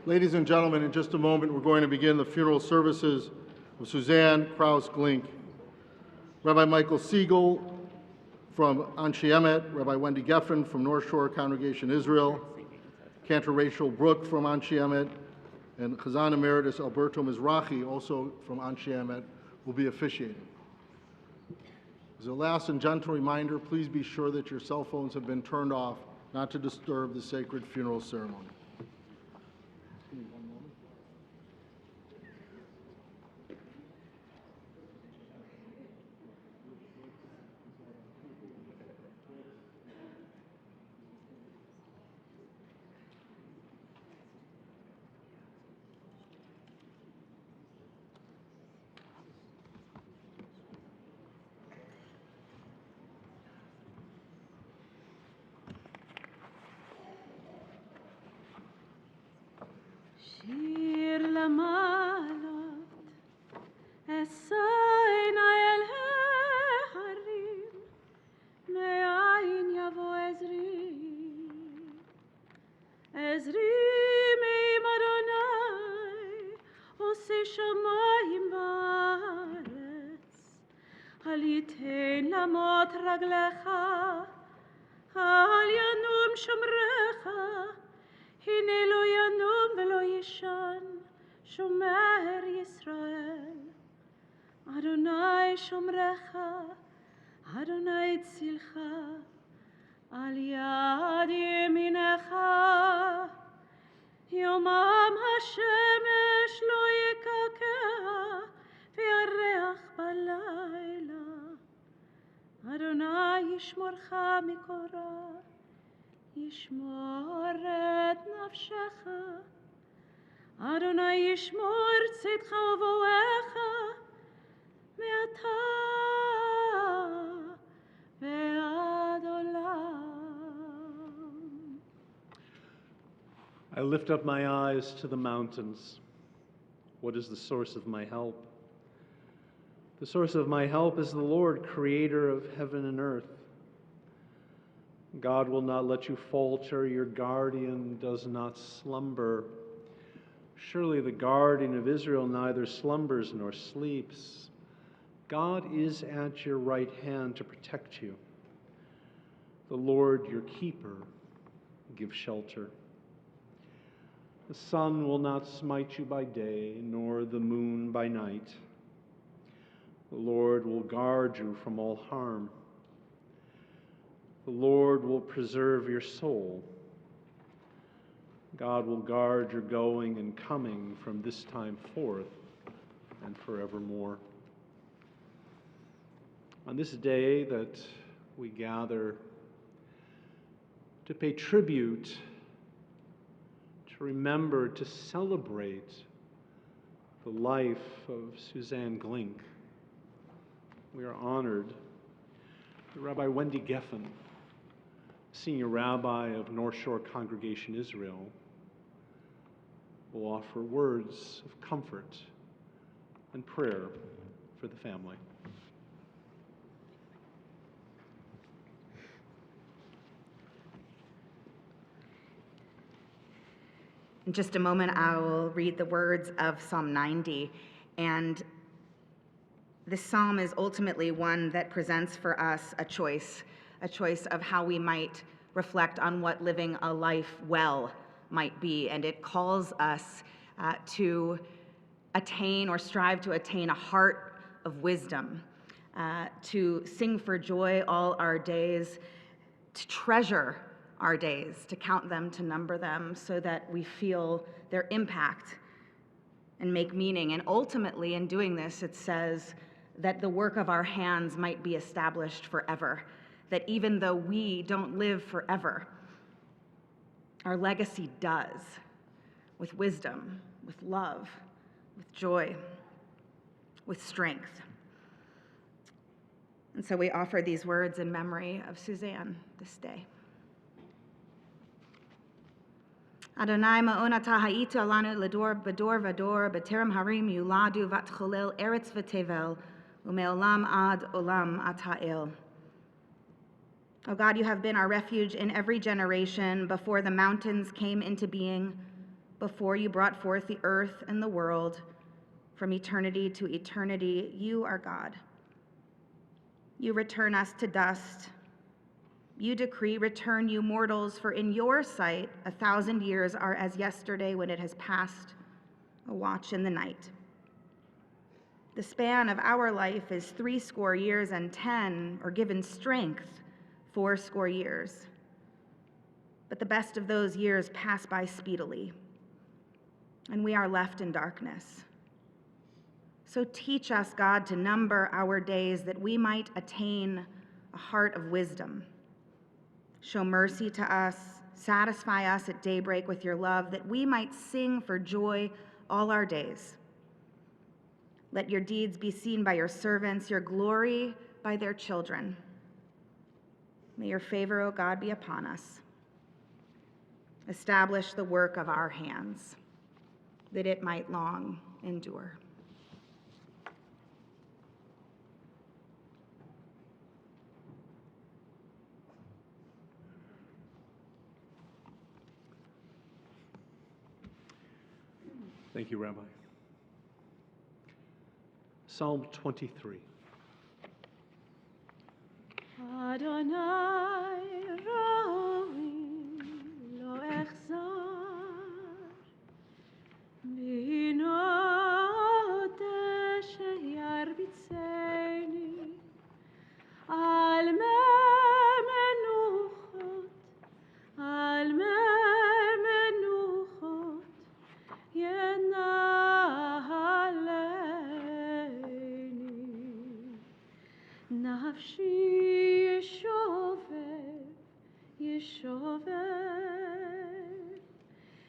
Ladies and gentlemen, in just a moment, we're going to begin the funeral services of Susanne Kraus Glink. Rabbi Michael Siegel from Anshe Emet, Rabbi Wendy Geffen from North Shore Congregation Israel, Cantor Rachel Brook from Anshe Emet, and Chazan Emeritus Alberto Mizrahi, also from Anshe Emet, will be officiating. As a last and gentle reminder, please be sure that your cell phones have been turned off, not to disturb the sacred funeral ceremony. I lift up my eyes to the mountains. What is the source of my help? The source of my help is the Lord, creator of heaven and earth. God will not let you falter. Your guardian does not slumber. Surely the guardian of Israel neither slumbers nor sleeps. God is at your right hand to protect you. The Lord, your keeper, gives shelter. The sun will not smite you by day, nor the moon by night. The Lord will guard you from all harm. The Lord will preserve your soul. God will guard your going and coming from this time forth and forevermore. On this day that we gather to pay tribute, to remember, to celebrate the life of Suzanne Glink, we are honored that Rabbi Wendy Geffen, Senior Rabbi of North Shore Congregation Israel, will offer words of comfort and prayer for the family. In just a moment, I will read the words of Psalm 90, and this psalm is ultimately one that presents for us a choice of how we might reflect on what living a life well might be, and it calls us to attain or strive to attain a heart of wisdom, to sing for joy all our days, to treasure our days, to count them, to number them, so that we feel their impact and make meaning. And ultimately, in doing this, it says that the work of our hands might be established forever, that even though we don't live forever, our legacy does, with wisdom, with love, with joy, with strength. And so we offer these words in memory of Suzanne this day. Adonai ma'on ata ha'ita alanu ledor bedor vador b'terem harim yuladu vatcholel eretz v'tevel u'me'olam ad olam ata el. O God, you have been our refuge in every generation. Before the mountains came into being, Before you brought forth the earth and the world, from eternity to eternity, you are God. You return us to dust. You decree, return you mortals, for in your sight 1,000 years are as yesterday when it has passed, a watch in the night. The span of our life is 70 years and 10, or given strength, 80 years. But the best of those years pass by speedily, and we are left in darkness. So teach us, God, to number our days that we might attain a heart of wisdom. Show mercy to us, satisfy us at daybreak with your love, that we might sing for joy all our days. Let your deeds be seen by your servants, your glory by their children. May your favor, O God, be upon us. Establish the work of our hands, that it might long endure. Thank you, Rabbi. Psalm 23. Adonai roi lo echzar binot sheyarbitzeni al menuchot ינהלני נפשי ישובב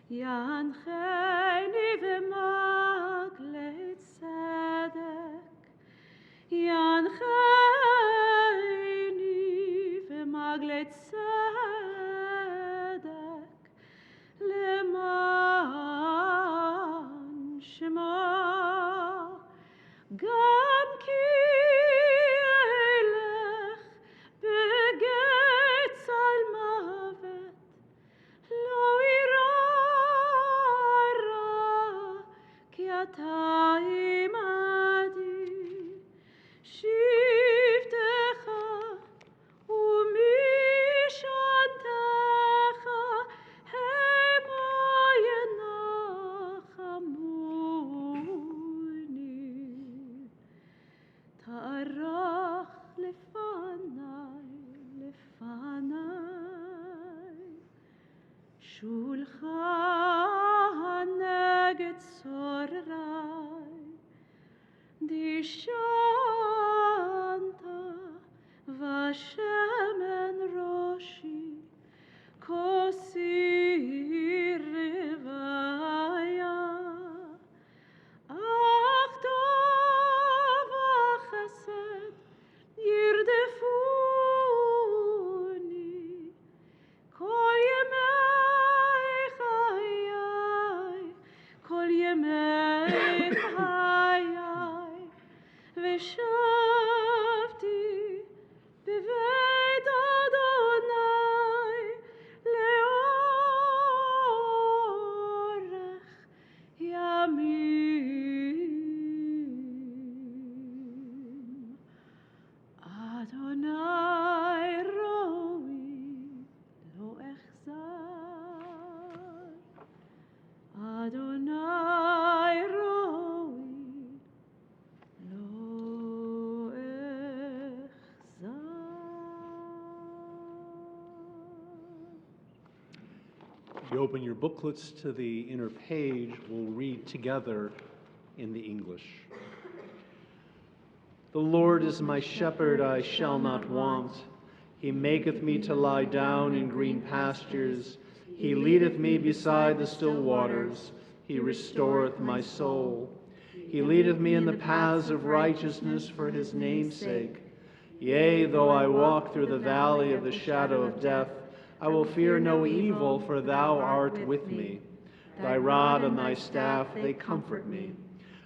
ינחני במגלי צדק ינחני במגלי צדק למען שמו גם כי אלך בגיא צל מוות לא אירא רע כי אתה עמדי שבטך ומשענתך המה ינחמוני תערוך לפני שולחן נגד צוררי דשנת ושמן ראשי כוסי רוויה אך טוב וחסד ירדפוני כל ימי חיי ושבתי בבית אדוני לאורך ימים. אדוני רואי לא אחזר, אדוני רואי לא אחזר. If you open your booklets to the inner page, we'll read together in the English. The Lord is my shepherd, I shall not want. He maketh me to lie down in green pastures. He leadeth me beside the still waters. He restoreth my soul. He leadeth me in the paths of righteousness for his name's sake. Yea, though I walk through the valley of the shadow of death, I will fear no evil, for thou art with me. Thy rod and thy staff, they comfort me.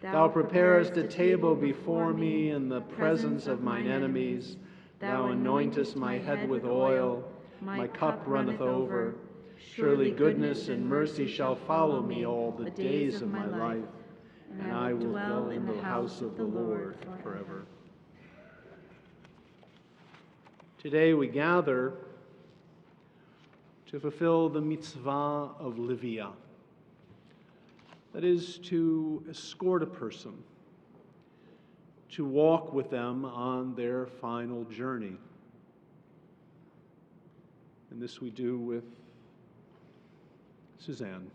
Thou preparest a table before me in the presence of mine enemies. Thou anointest my head with oil. My cup runneth over. Surely goodness and mercy shall follow me all the days of my life, and I will dwell in the house of the Lord forever. Today we gather to fulfill the mitzvah of livia, that is, to escort a person, to walk with them on their final journey. And this we do with Suzanne.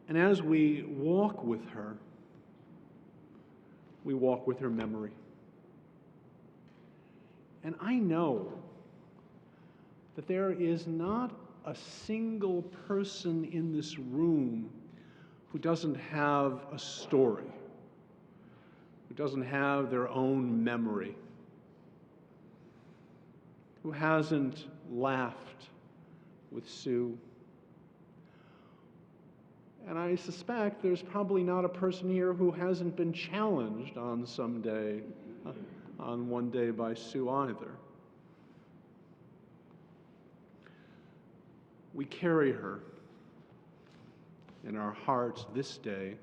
And as we walk with her, we walk with her memory. And I know that there is not a single person in this room who doesn't have a story, who doesn't have their own memory, who hasn't laughed with Sue. And I suspect there's probably not a person here who hasn't been challenged on one day by Sue either. We carry her in our hearts this day.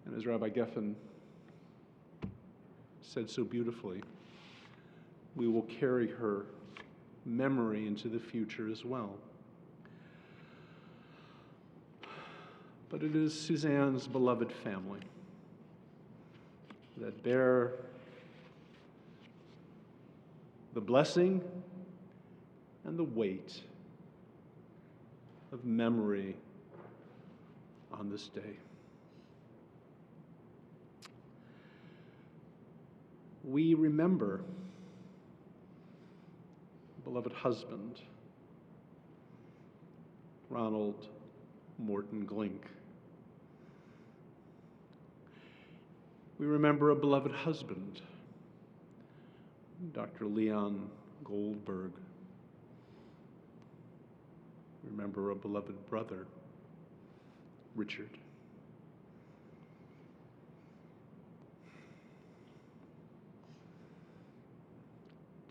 And as Rabbi Geffen said so beautifully, we will carry her memory into the future as well. But it is Suzanne's beloved family that bear the blessing and the weight of memory on this day. We remember beloved husband, Ronald Morton Glink. We remember a beloved husband, Dr. Leon Goldberg. We remember a beloved brother, Richard.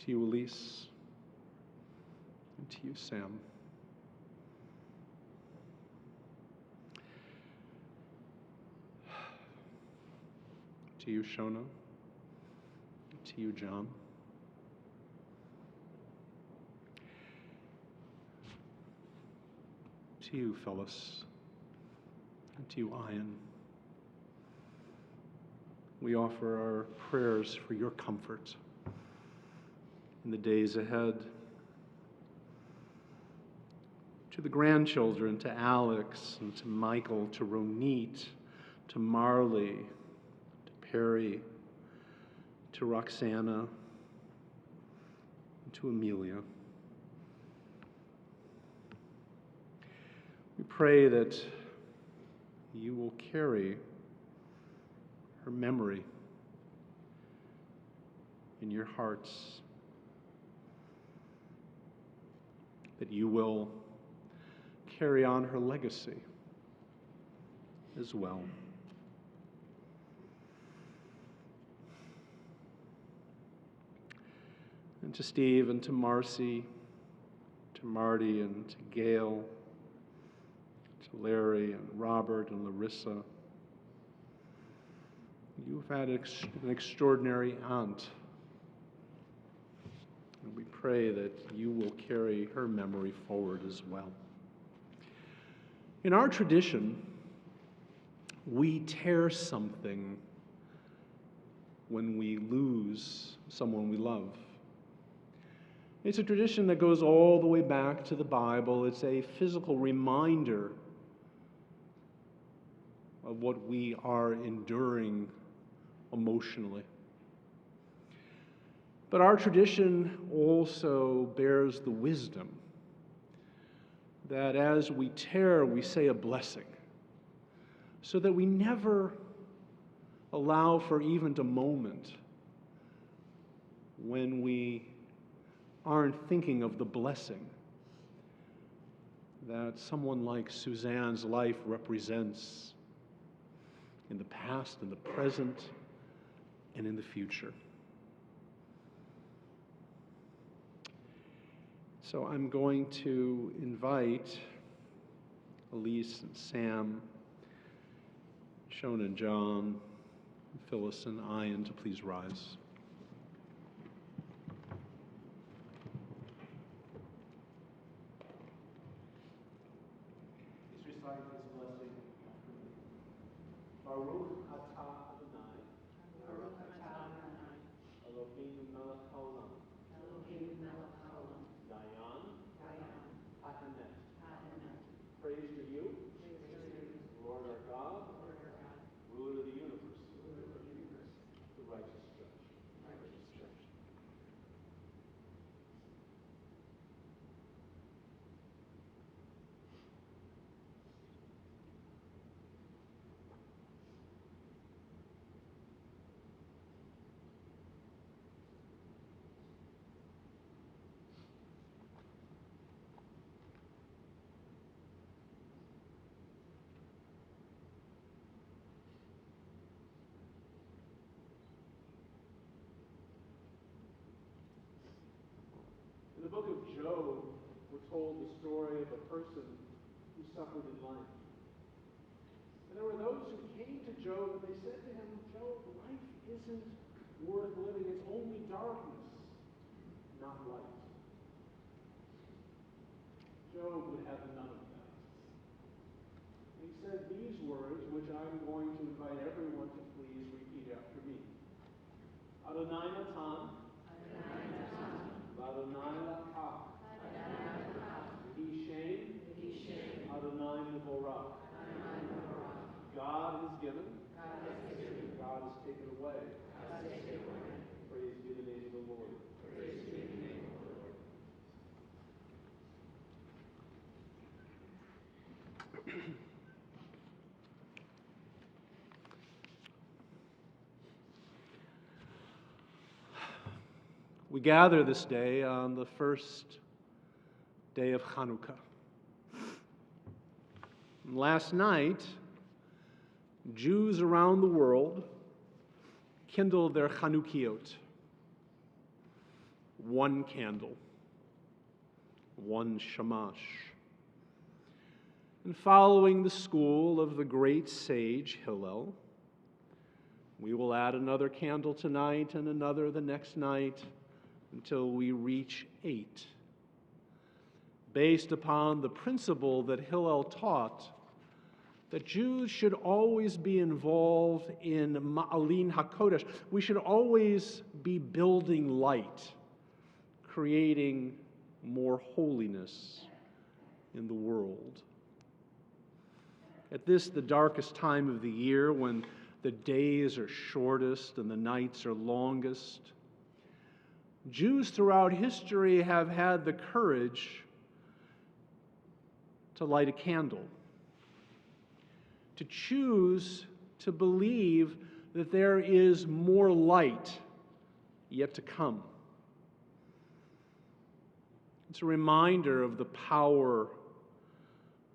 To you, Ilyce, and to you, Sam. To you, Shona, and to you, John. To you, Phyllis, and to you, Ian. We offer our prayers for your comfort in the days ahead. To the grandchildren, to Alex and to Michael, to Ronit, to Marlee, to Perri, to Roxanna, and to Amelia. We pray that you will carry her memory in your hearts, that you will carry on her legacy as well. And to Steve and to Marcy, to Marty and to Gail, to Larry and Robert and Larissa, you've had an extraordinary aunt. And we pray that you will carry her memory forward as well. In our tradition, we tear something when we lose someone we love. It's a tradition that goes all the way back to the Bible. It's a physical reminder of what we are enduring emotionally. But our tradition also bears the wisdom that as we tear, we say a blessing, so that we never allow for even a moment when we aren't thinking of the blessing that someone like Suzanne's life represents in the past, in the present, and in the future. So I'm going to invite Ilyce and Sam, Shona and John, Phyllis and Ian to please rise. Please recite this blessing after me. Baruch atah Adonai, Eloheinu melech haolam, Dayan, Ha'emet. Praise to you, Lord our God, ruler of the universe, the righteous judge. In the book of Job, we're told the story of a person who suffered in life. And there were those who came to Job and they said to him, Job, life isn't worth living. It's only darkness, not light. Job would have none of that. He said these words, which I'm going to invite everyone to please repeat after me. Adonai Natan, Adonai Lakach, Yishem, Adonai Nevorach. God is given, God is taken away. Praise be the name of the Lord. We gather this day on the first day of Hanukkah. Last night, Jews around the world kindled their Chanukiot. One candle, one shamash. And following the school of the great sage Hillel, we will add another candle tonight and another the next night until we reach 8. Based upon the principle that Hillel taught, that Jews should always be involved in Ma'alin HaKodesh. We should always be building light, creating more holiness in the world. At this, the darkest time of the year, when the days are shortest and the nights are longest, Jews throughout history have had the courage to light a candle, to choose to believe that there is more light yet to come. It's a reminder of the power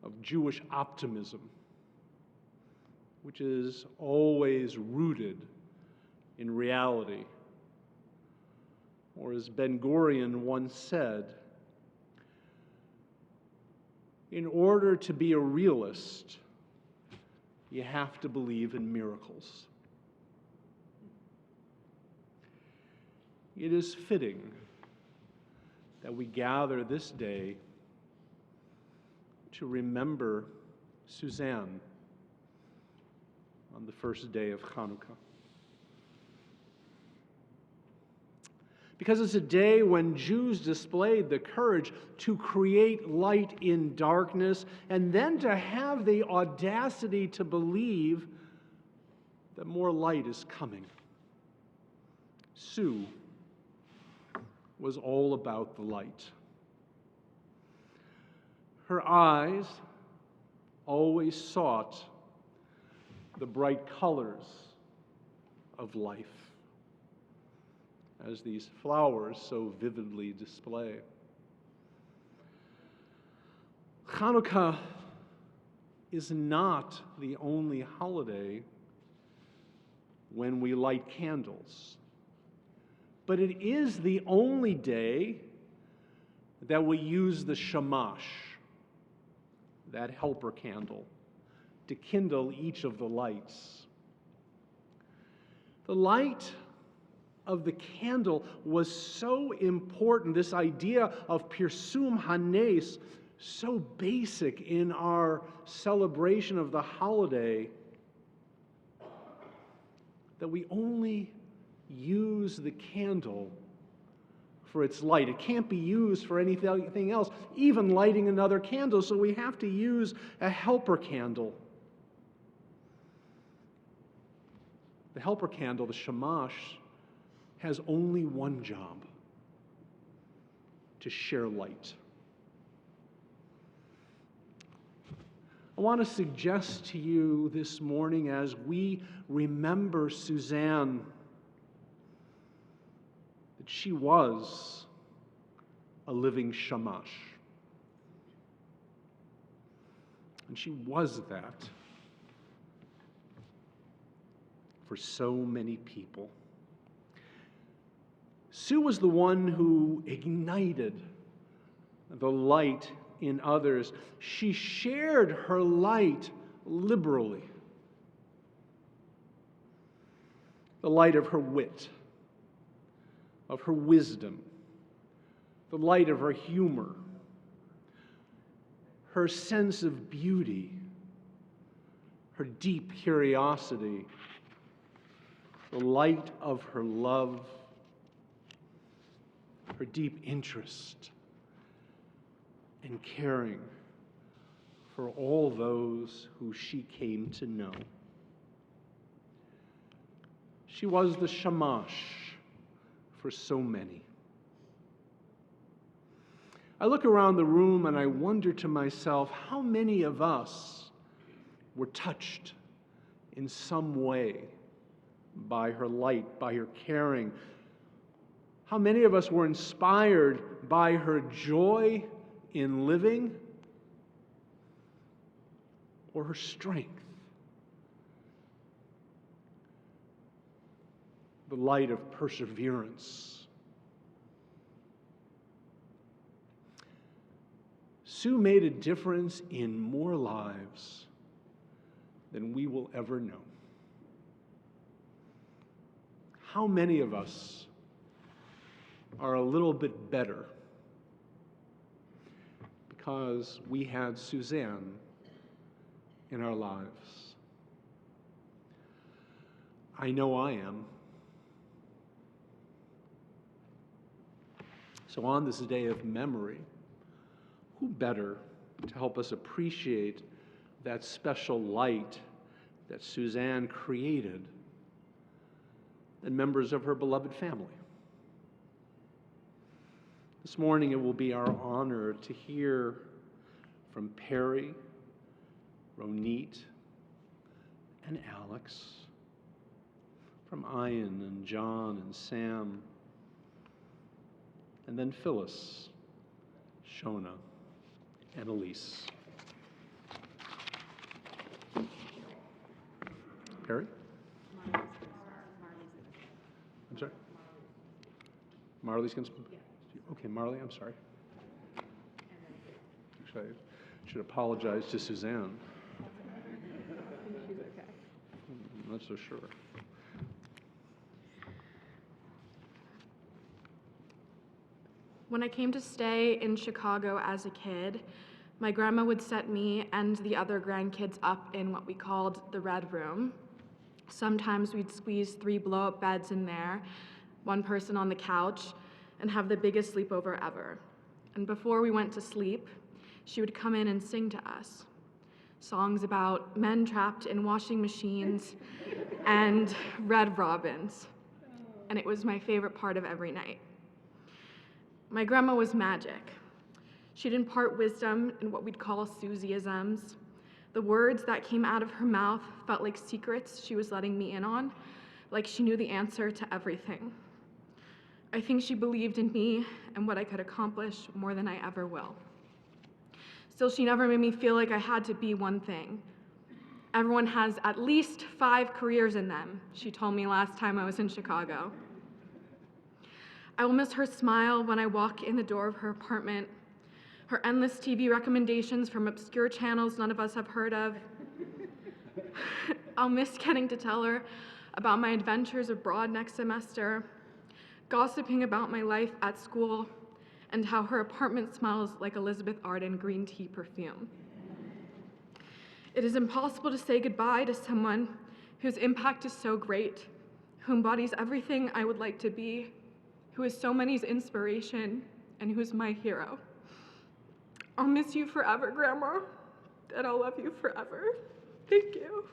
of Jewish optimism, which is always rooted in reality. Or as Ben-Gurion once said, in order to be a realist, you have to believe in miracles. It is fitting that we gather this day to remember Suzanne on the first day of Hanukkah. Because it's a day when Jews displayed the courage to create light in darkness and then to have the audacity to believe that more light is coming. Sue was all about the light. Her eyes always sought the bright colors of life, as these flowers so vividly display. Hanukkah is not the only holiday when we light candles, but it is the only day that we use the shamash, that helper candle, to kindle each of the lights. The light of the candle was so important, this idea of pirsum hanes, so basic in our celebration of the holiday, that we only use the candle for its light. It can't be used for anything else, even lighting another candle, so we have to use a helper candle. The helper candle, the shamash, has only one job: to share light. I want to suggest to you this morning, as we remember Suzanne, that she was a living shamash. And she was that for so many people. Sue was the one who ignited the light in others. She shared her light liberally. The light of her wit, of her wisdom, the light of her humor, her sense of beauty, her deep curiosity, the light of her love, her deep interest and caring for all those who she came to know. She was the shamash for so many. I look around the room and I wonder to myself, how many of us were touched in some way by her light, by her caring? How many of us were inspired by her joy in living, or her strength? The light of perseverance. Sue made a difference in more lives than we will ever know. How many of us are a little bit better because we had Suzanne in our lives? I know I am. So on this day of memory, who better to help us appreciate that special light that Suzanne created than members of her beloved family? This morning it will be our honor to hear from Perri, Ronit, and Alex, from Ian and John and Sam, and then Phyllis, Shona, and Ilyce. Perri? I'm sorry? Marlee's going to speak? Okay, Marlee, I'm sorry. Actually, I should apologize to Suzanne. She's okay. I'm not so sure. When I came to stay in Chicago as a kid, my grandma would set me and the other grandkids up in what we called the Red Room. Sometimes we'd squeeze 3 blow-up beds in there, one person on the couch, and have the biggest sleepover ever. And before we went to sleep, she would come in and sing to us songs about men trapped in washing machines and red robins. And it was my favorite part of every night. My grandma was magic. She'd impart wisdom in what we'd call Susieisms. The words that came out of her mouth felt like secrets she was letting me in on, like she knew the answer to everything. I think she believed in me and what I could accomplish more than I ever will. Still, she never made me feel like I had to be one thing. Everyone has at least 5 careers in them, she told me last time I was in Chicago. I will miss her smile when I walk in the door of her apartment, her endless TV recommendations from obscure channels none of us have heard of. I'll miss getting to tell her about my adventures abroad next semester, gossiping about my life at school, and how her apartment smells like Elizabeth Arden green tea perfume. It is impossible to say goodbye to someone whose impact is so great, who embodies everything I would like to be, who is so many's inspiration, and who is my hero. I'll miss you forever, Grandma, and I'll love you forever. Thank you.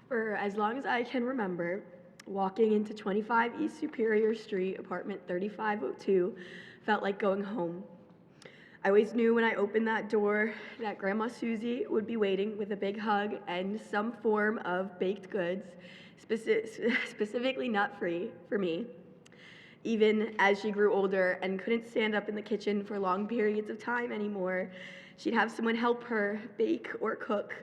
For as long as I can remember, walking into 25 East Superior Street, apartment 3502, felt like going home. I always knew when I opened that door that Grandma Susie would be waiting with a big hug and some form of baked goods, specifically nut-free, for me. Even as she grew older and couldn't stand up in the kitchen for long periods of time anymore, she'd have someone help her bake or cook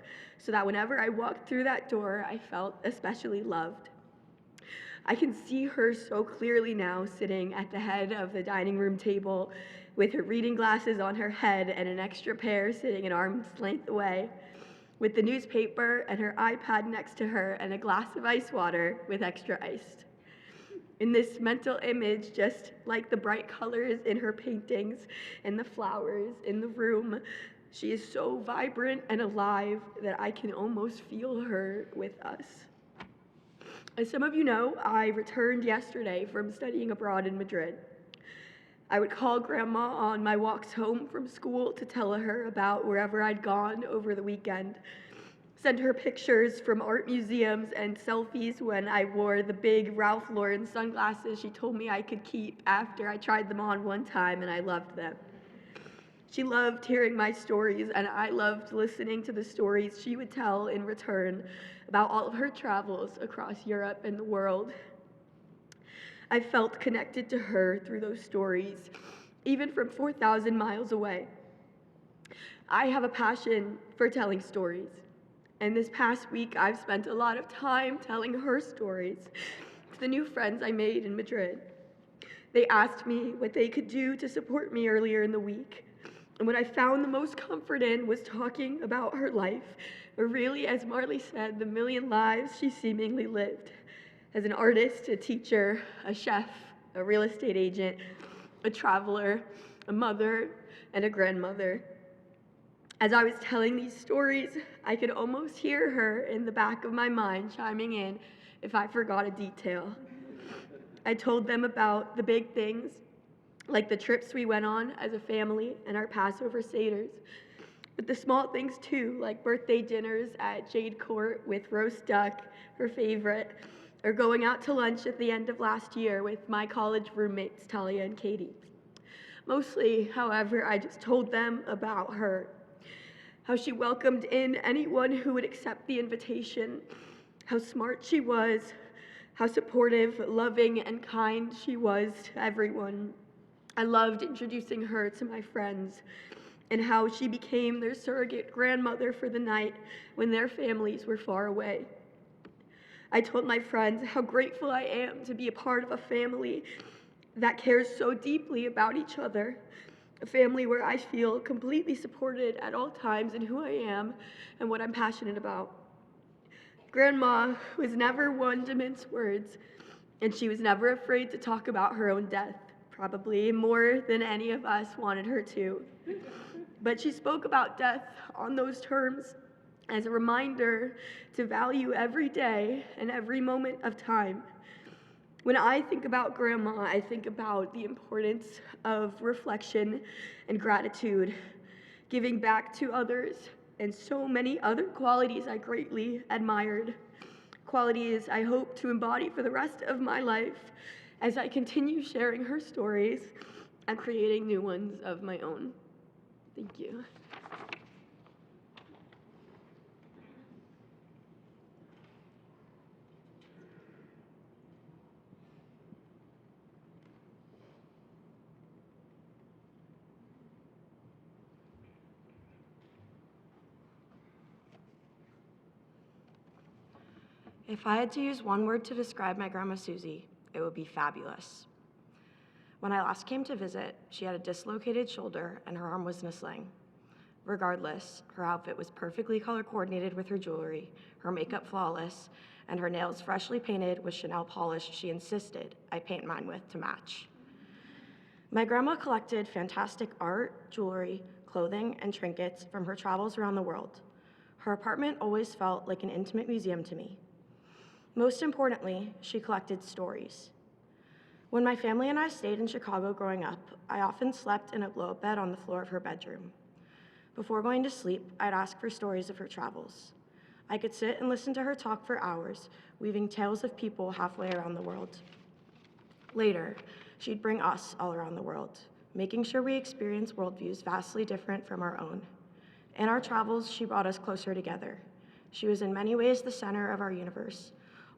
so that whenever I walked through that door, I felt especially loved. I can see her so clearly now, sitting at the head of the dining room table with her reading glasses on her head and an extra pair sitting an arm's length away, with the newspaper and her iPad next to her and a glass of ice water with extra ice. In this mental image, just like the bright colors in her paintings and the flowers in the room, she is so vibrant and alive that I can almost feel her with us. As some of you know, I returned yesterday from studying abroad in Madrid. I would call Grandma on my walks home from school to tell her about wherever I'd gone over the weekend, send her pictures from art museums and selfies when I wore the big Ralph Lauren sunglasses she told me I could keep after I tried them on one time and I loved them. She loved hearing my stories, and I loved listening to the stories she would tell in return about all of her travels across Europe and the world. I felt connected to her through those stories, even from 4,000 miles away. I have a passion for telling stories, and this past week I've spent a lot of time telling her stories to the new friends I made in Madrid. They asked me what they could do to support me earlier in the week, and what I found the most comfort in was talking about her life, or really, as Marlee said, the million lives she seemingly lived. As an artist, a teacher, a chef, a real estate agent, a traveler, a mother, and a grandmother. As I was telling these stories, I could almost hear her in the back of my mind chiming in if I forgot a detail. I told them about the big things, like the trips we went on as a family and our Passover Seders, but the small things too, like birthday dinners at Jade Court with roast duck, her favorite, or going out to lunch at the end of last year with my college roommates, Talia and Katie. Mostly, however, I just told them about her, how she welcomed in anyone who would accept the invitation, how smart she was, how supportive, loving, and kind she was to everyone. I loved introducing her to my friends and how she became their surrogate grandmother for the night when their families were far away. I told my friends how grateful I am to be a part of a family that cares so deeply about each other, a family where I feel completely supported at all times in who I am and what I'm passionate about. Grandma was never one to mince words, and she was never afraid to talk about her own death, probably more than any of us wanted her to. But she spoke about death on those terms as a reminder to value every day and every moment of time. When I think about Grandma, I think about the importance of reflection and gratitude, giving back to others, and so many other qualities I greatly admired. Qualities I hope to embody for the rest of my life as I continue sharing her stories and creating new ones of my own. Thank you. If I had to use one word to describe my Grandma Susie, it would be fabulous. When I last came to visit, she had a dislocated shoulder and her arm was in a sling. Regardless, her outfit was perfectly color coordinated with her jewelry, her makeup flawless, and her nails freshly painted with Chanel polish she insisted I paint mine with to match. My grandma collected fantastic art, jewelry, clothing, and trinkets from her travels around the world. Her apartment always felt like an intimate museum to me. Most importantly, she collected stories. When my family and I stayed in Chicago growing up, I often slept in a blow-up bed on the floor of her bedroom. Before going to sleep, I'd ask for stories of her travels. I could sit and listen to her talk for hours, weaving tales of people halfway around the world. Later, she'd bring us all around the world, making sure we experience worldviews vastly different from our own. In our travels, she brought us closer together. She was in many ways the center of our universe.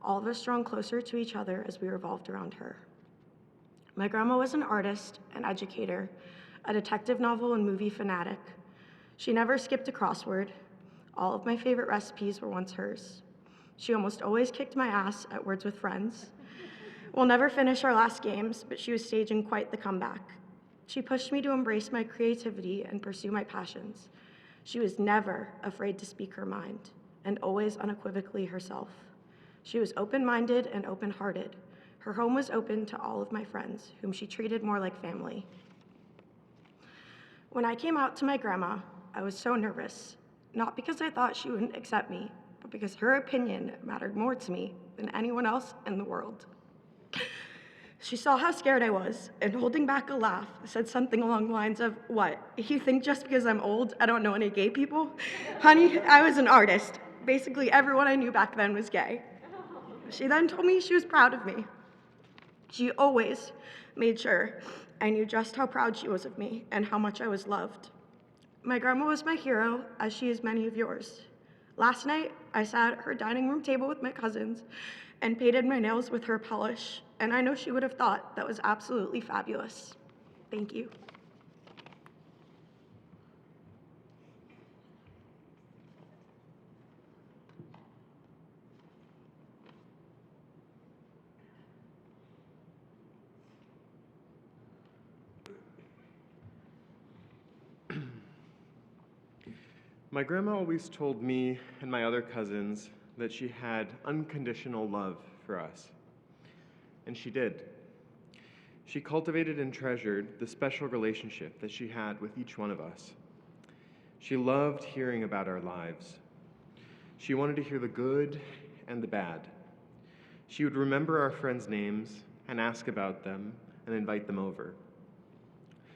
All of us drawn closer to each other as we revolved around her. My grandma was an artist, an educator, a detective novel and movie fanatic. She never skipped a crossword. All of my favorite recipes were once hers. She almost always kicked my ass at Words with Friends. We'll never finish our last games, but she was staging quite the comeback. She pushed me to embrace my creativity and pursue my passions. She was never afraid to speak her mind, and always unequivocally herself. She was open-minded and open-hearted. Her home was open to all of my friends, whom she treated more like family. When I came out to my grandma, I was so nervous, not because I thought she wouldn't accept me, but because her opinion mattered more to me than anyone else in the world. She saw how scared I was, and holding back a laugh, said something along the lines of, "What, you think just because I'm old, I don't know any gay people? Honey, I was an artist. Basically, everyone I knew back then was gay." She then told me she was proud of me. She always made sure I knew just how proud she was of me and how much I was loved. My grandma was my hero, as she is many of yours. Last night, I sat at her dining room table with my cousins and painted my nails with her polish, and I know she would have thought that was absolutely fabulous. Thank you. My grandma always told me and my other cousins that she had unconditional love for us. And she did. She cultivated and treasured the special relationship that she had with each one of us. She loved hearing about our lives. She wanted to hear the good and the bad. She would remember our friends' names and ask about them and invite them over.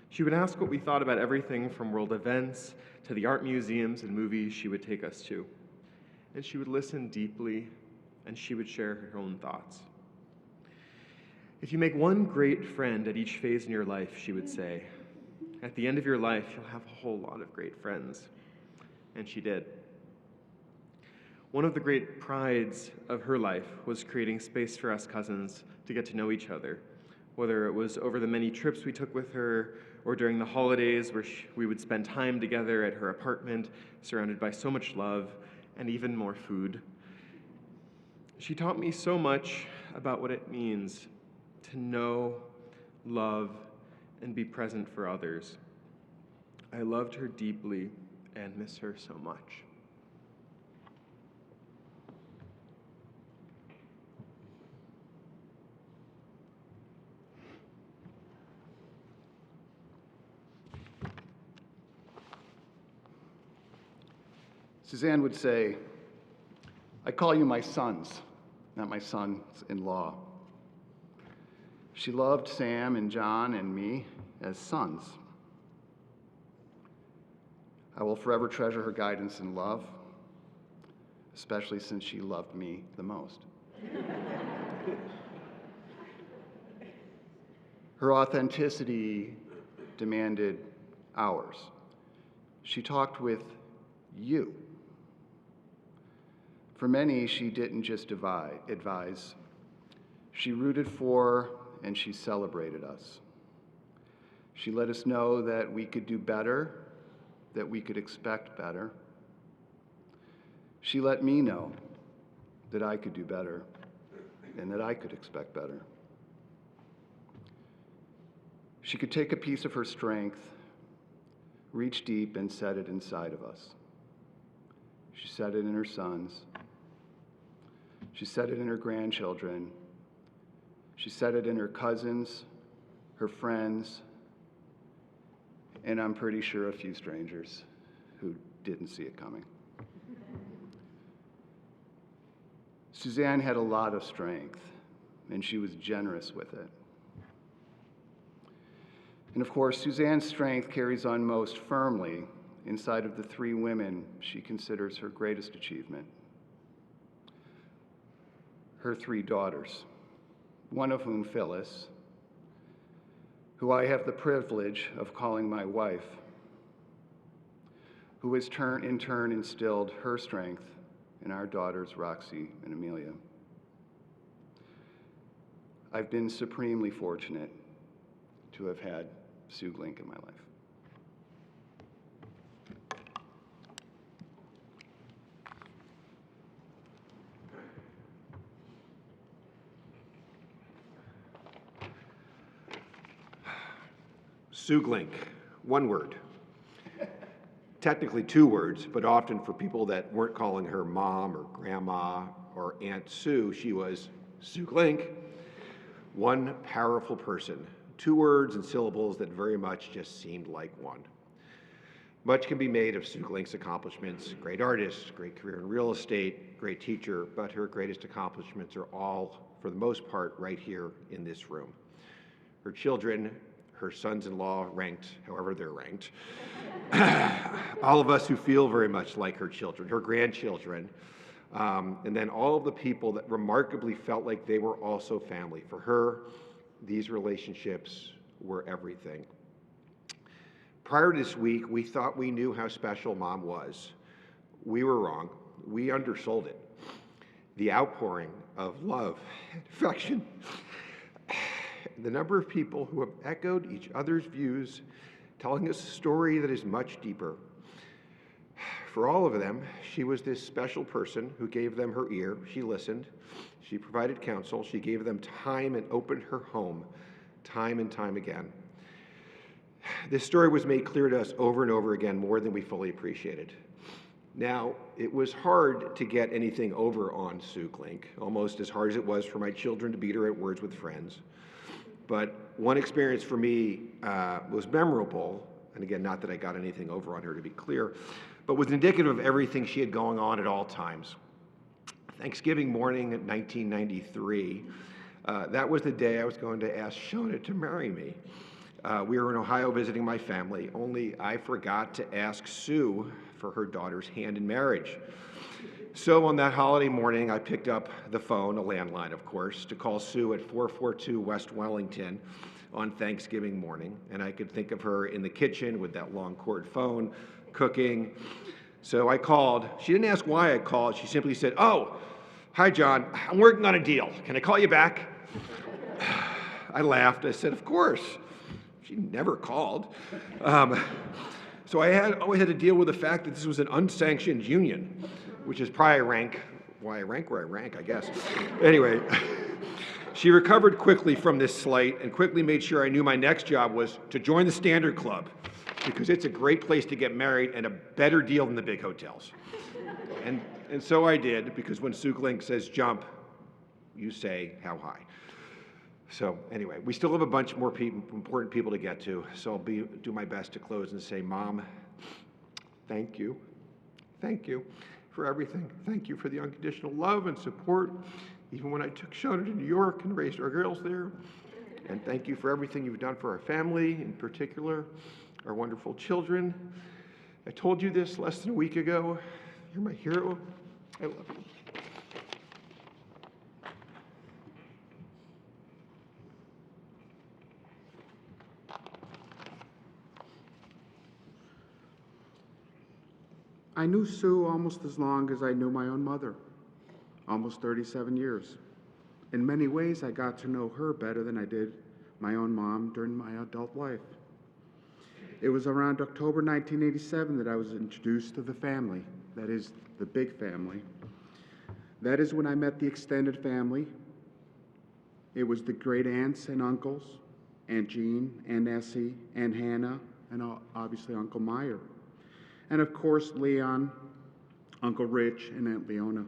She would ask what we thought about everything from world events to the art museums and movies she would take us to. And she would listen deeply, and she would share her own thoughts. If you make one great friend at each phase in your life, she would say, at the end of your life, you'll have a whole lot of great friends. And she did. One of the great prides of her life was creating space for us cousins to get to know each other, whether it was over the many trips we took with her or during the holidays where we would spend time together at her apartment, surrounded by so much love and even more food. She taught me so much about what it means to know, love, and be present for others. I loved her deeply and miss her so much. Suzanne would say, "I call you my sons, not my sons-in-law." She loved Sam and John and me as sons. I will forever treasure her guidance and love, especially since she loved me the most. Her authenticity demanded ours. She talked with you. For many, she didn't just advise. She rooted for and she celebrated us. She let us know that we could do better, that we could expect better. She let me know that I could do better and that I could expect better. She could take a piece of her strength, reach deep, and set it inside of us. She set it in her sons. She set it in her grandchildren. She set it in her cousins, her friends, and I'm pretty sure a few strangers who didn't see it coming. Suzanne had a lot of strength, and she was generous with it. And of course, Suzanne's strength carries on most firmly inside of the three women she considers her greatest achievement. Her three daughters, one of whom, Phyllis, who I have the privilege of calling my wife, who has in turn instilled her strength in our daughters, Roxy and Amelia. I've been supremely fortunate to have had Sue Glink in my life. Sue Glink, one word. Technically two words, but often for people that weren't calling her mom or grandma or Aunt Sue, she was Sue Glink. One powerful person. Two words and syllables that very much just seemed like one. Much can be made of Sue Glink's accomplishments. Great artist, great career in real estate, great teacher, but her greatest accomplishments are all, for the most part, right here in this room. Her children, her sons-in-law ranked, however they're ranked, all of us who feel very much like her children, her grandchildren, and then all of the people that remarkably felt like they were also family. For her, these relationships were everything. Prior to this week, we thought we knew how special Mom was. We were wrong. We undersold it. The outpouring of love and affection, the number of people who have echoed each other's views, telling us a story that is much deeper. For all of them, she was this special person who gave them her ear. She listened. She provided counsel. She gave them time and opened her home time and time again. This story was made clear to us over and over again, more than we fully appreciated. Now, it was hard to get anything over on Sue Glink, almost as hard as it was for my children to beat her at Words with Friends. But one experience for me was memorable, and again, not that I got anything over on her, to be clear, but was indicative of everything she had going on at all times. Thanksgiving morning in 1993, that was the day I was going to ask Shona to marry me. We were in Ohio visiting my family, only I forgot to ask Sue for her daughter's hand in marriage. So on that holiday morning, I picked up the phone, a landline of course, to call Sue at 442 West Wellington on Thanksgiving morning. And I could think of her in the kitchen with that long cord phone, cooking. So I called. She didn't ask why I called. She simply said, "Oh, hi John, I'm working on a deal. Can I call you back?" I laughed. I said, "Of course." She never called. So I always had to deal with the fact that this was an unsanctioned union, which is probably why I rank where I rank, I guess. Anyway, she recovered quickly from this slight and quickly made sure I knew my next job was to join the Standard Club, because it's a great place to get married and a better deal than the big hotels. And so I did, because when Sue Glink says jump, you say how high. So anyway, we still have a bunch more important people to get to, so I'll do my best to close and say, Mom, thank you. Thank you for everything. Thank you for the unconditional love and support, even when I took Shona to New York and raised our girls there. And thank you for everything you've done for our family, in particular, our wonderful children. I told you this less than a week ago. You're my hero. I love you. I knew Sue almost as long as I knew my own mother, almost 37 years. In many ways, I got to know her better than I did my own mom during my adult life. It was around October 1987 that I was introduced to the family, that is, the big family. That is when I met the extended family. It was the great aunts and uncles, Aunt Jean, Aunt Essie, Aunt Hannah, and obviously Uncle Meyer. And of course, Leon, Uncle Rich, and Aunt Leona,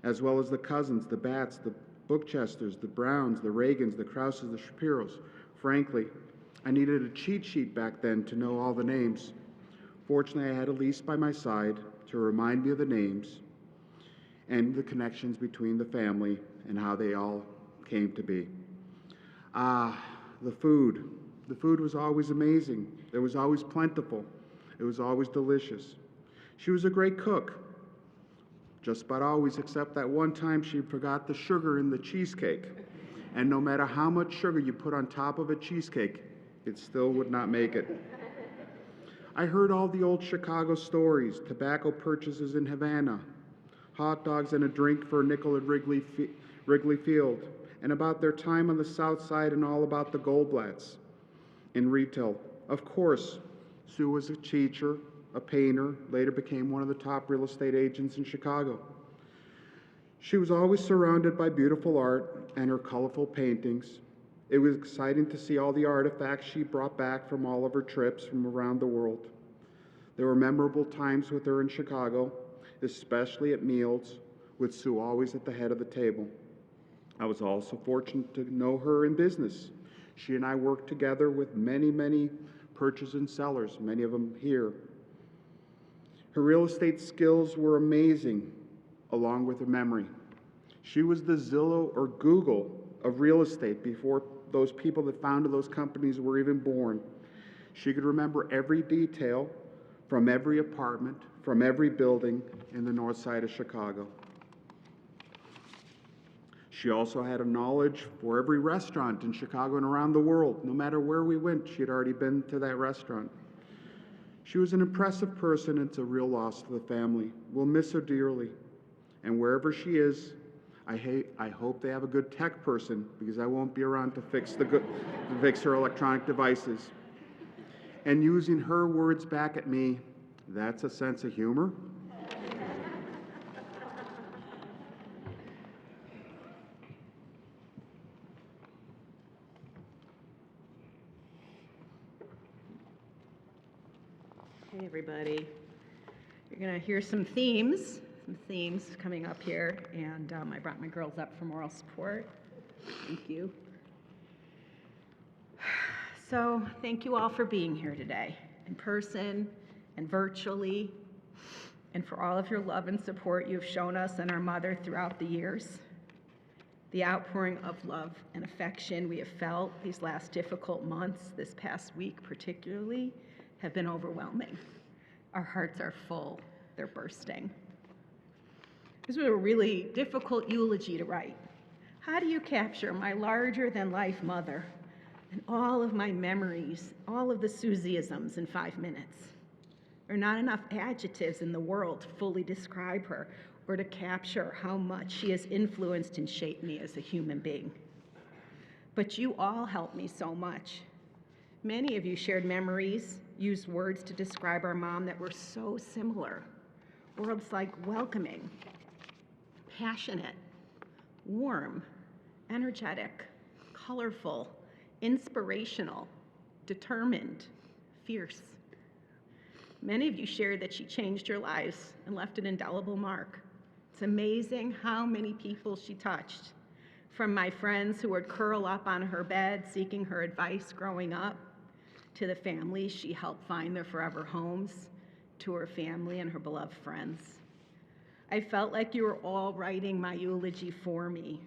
as well as the cousins, the Bats, the Bookchesters, the Browns, the Reagans, the Krauses, the Shapiros. Frankly, I needed a cheat sheet back then to know all the names. Fortunately, I had Ilyce by my side to remind me of the names and the connections between the family and how they all came to be. The food. The food was always amazing. It was always plentiful. It was always delicious. She was a great cook. Just about always, except that one time she forgot the sugar in the cheesecake. And no matter how much sugar you put on top of a cheesecake, it still would not make it. I heard all the old Chicago stories, tobacco purchases in Havana, hot dogs and a drink for a nickel at Wrigley Field, and about their time on the South Side and all about the Goldblatts in retail. Of course, Sue was a teacher, a painter, later became one of the top real estate agents in Chicago. She was always surrounded by beautiful art and her colorful paintings. It was exciting to see all the artifacts she brought back from all of her trips from around the world. There were memorable times with her in Chicago, especially at meals, with Sue always at the head of the table. I was also fortunate to know her in business. She and I worked together with many purchasers and sellers, many of them here. Her real estate skills were amazing, along with her memory. She was the Zillow or Google of real estate before those people that founded those companies were even born. She could remember every detail from every apartment, from every building in the north side of Chicago. She also had a knowledge for every restaurant in Chicago and around the world. No matter where we went, she had already been to that restaurant. She was an impressive person, and it's a real loss to the family. We'll miss her dearly. And wherever she is, I hope they have a good tech person, because I won't be around to fix her electronic devices. And using her words back at me, that's a sense of humor. Hey, everybody. You're going to hear some themes coming up here, and I brought my girls up for moral support. Thank you. So, thank you all for being here today, in person and virtually, and for all of your love and support you've shown us and our mother throughout the years. The outpouring of love and affection we have felt these last difficult months, this past week particularly, have been overwhelming. Our hearts are full, they're bursting. This was a really difficult eulogy to write. How do you capture my larger-than-life mother and all of my memories, all of the Susieisms in 5 minutes? There are not enough adjectives in the world to fully describe her or to capture how much she has influenced and shaped me as a human being. But you all helped me so much. Many of you shared memories, used words to describe our mom that were so similar. Words like welcoming, passionate, warm, energetic, colorful, inspirational, determined, fierce. Many of you shared that she changed your lives and left an indelible mark. It's amazing how many people she touched, from my friends who would curl up on her bed seeking her advice growing up, to the families she helped find their forever homes, to her family and her beloved friends. I felt like you were all writing my eulogy for me,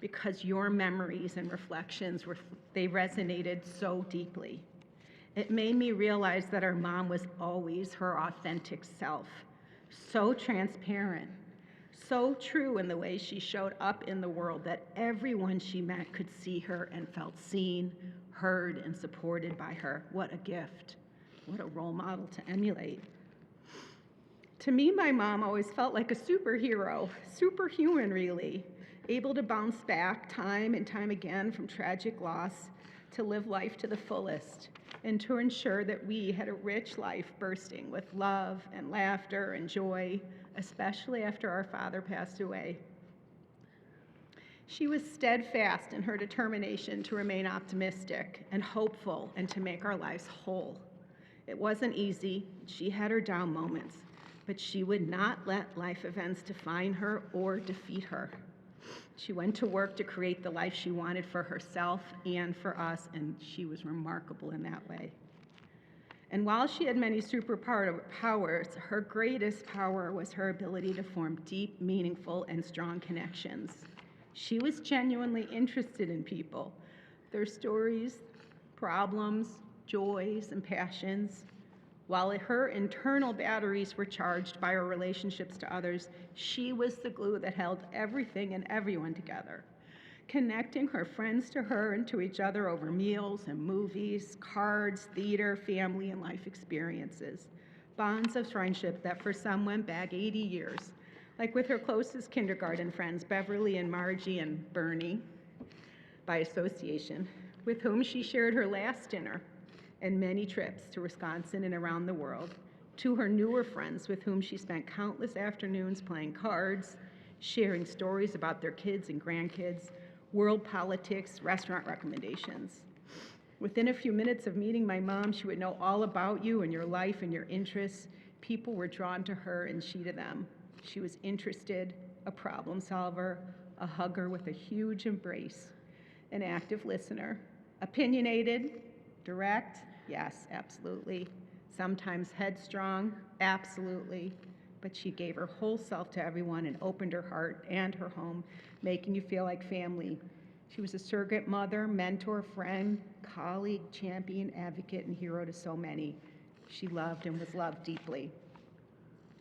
because your memories and reflections they resonated so deeply. It made me realize that our mom was always her authentic self, so transparent, so true in the way she showed up in the world that everyone she met could see her and felt seen, heard, and supported by her. What a gift. What a role model to emulate. To me, my mom always felt like a superhero, superhuman really, able to bounce back time and time again from tragic loss to live life to the fullest and to ensure that we had a rich life bursting with love and laughter and joy, especially after our father passed away. She was steadfast in her determination to remain optimistic and hopeful and to make our lives whole. It wasn't easy. She had her down moments, but she would not let life events define her or defeat her. She went to work to create the life she wanted for herself and for us, and she was remarkable in that way. And while she had many superpowers, her greatest power was her ability to form deep, meaningful, and strong connections. She was genuinely interested in people, their stories, problems, joys, and passions. While her internal batteries were charged by her relationships to others, she was the glue that held everything and everyone together, connecting her friends to her and to each other over meals and movies, cards, theater, family, and life experiences. Bonds of friendship that for some went back 80 years, like with her closest kindergarten friends, Beverly and Margie and Bernie, by association, with whom she shared her last dinner and many trips to Wisconsin and around the world, to her newer friends with whom she spent countless afternoons playing cards, sharing stories about their kids and grandkids, world politics, restaurant recommendations. Within a few minutes of meeting my mom, she would know all about you and your life and your interests. People were drawn to her and she to them. She was interested, a problem solver, a hugger with a huge embrace, an active listener, opinionated, direct, yes, absolutely. Sometimes headstrong, absolutely. But she gave her whole self to everyone and opened her heart and her home, making you feel like family. She was a surrogate mother, mentor, friend, colleague, champion, advocate, and hero to so many. She loved and was loved deeply.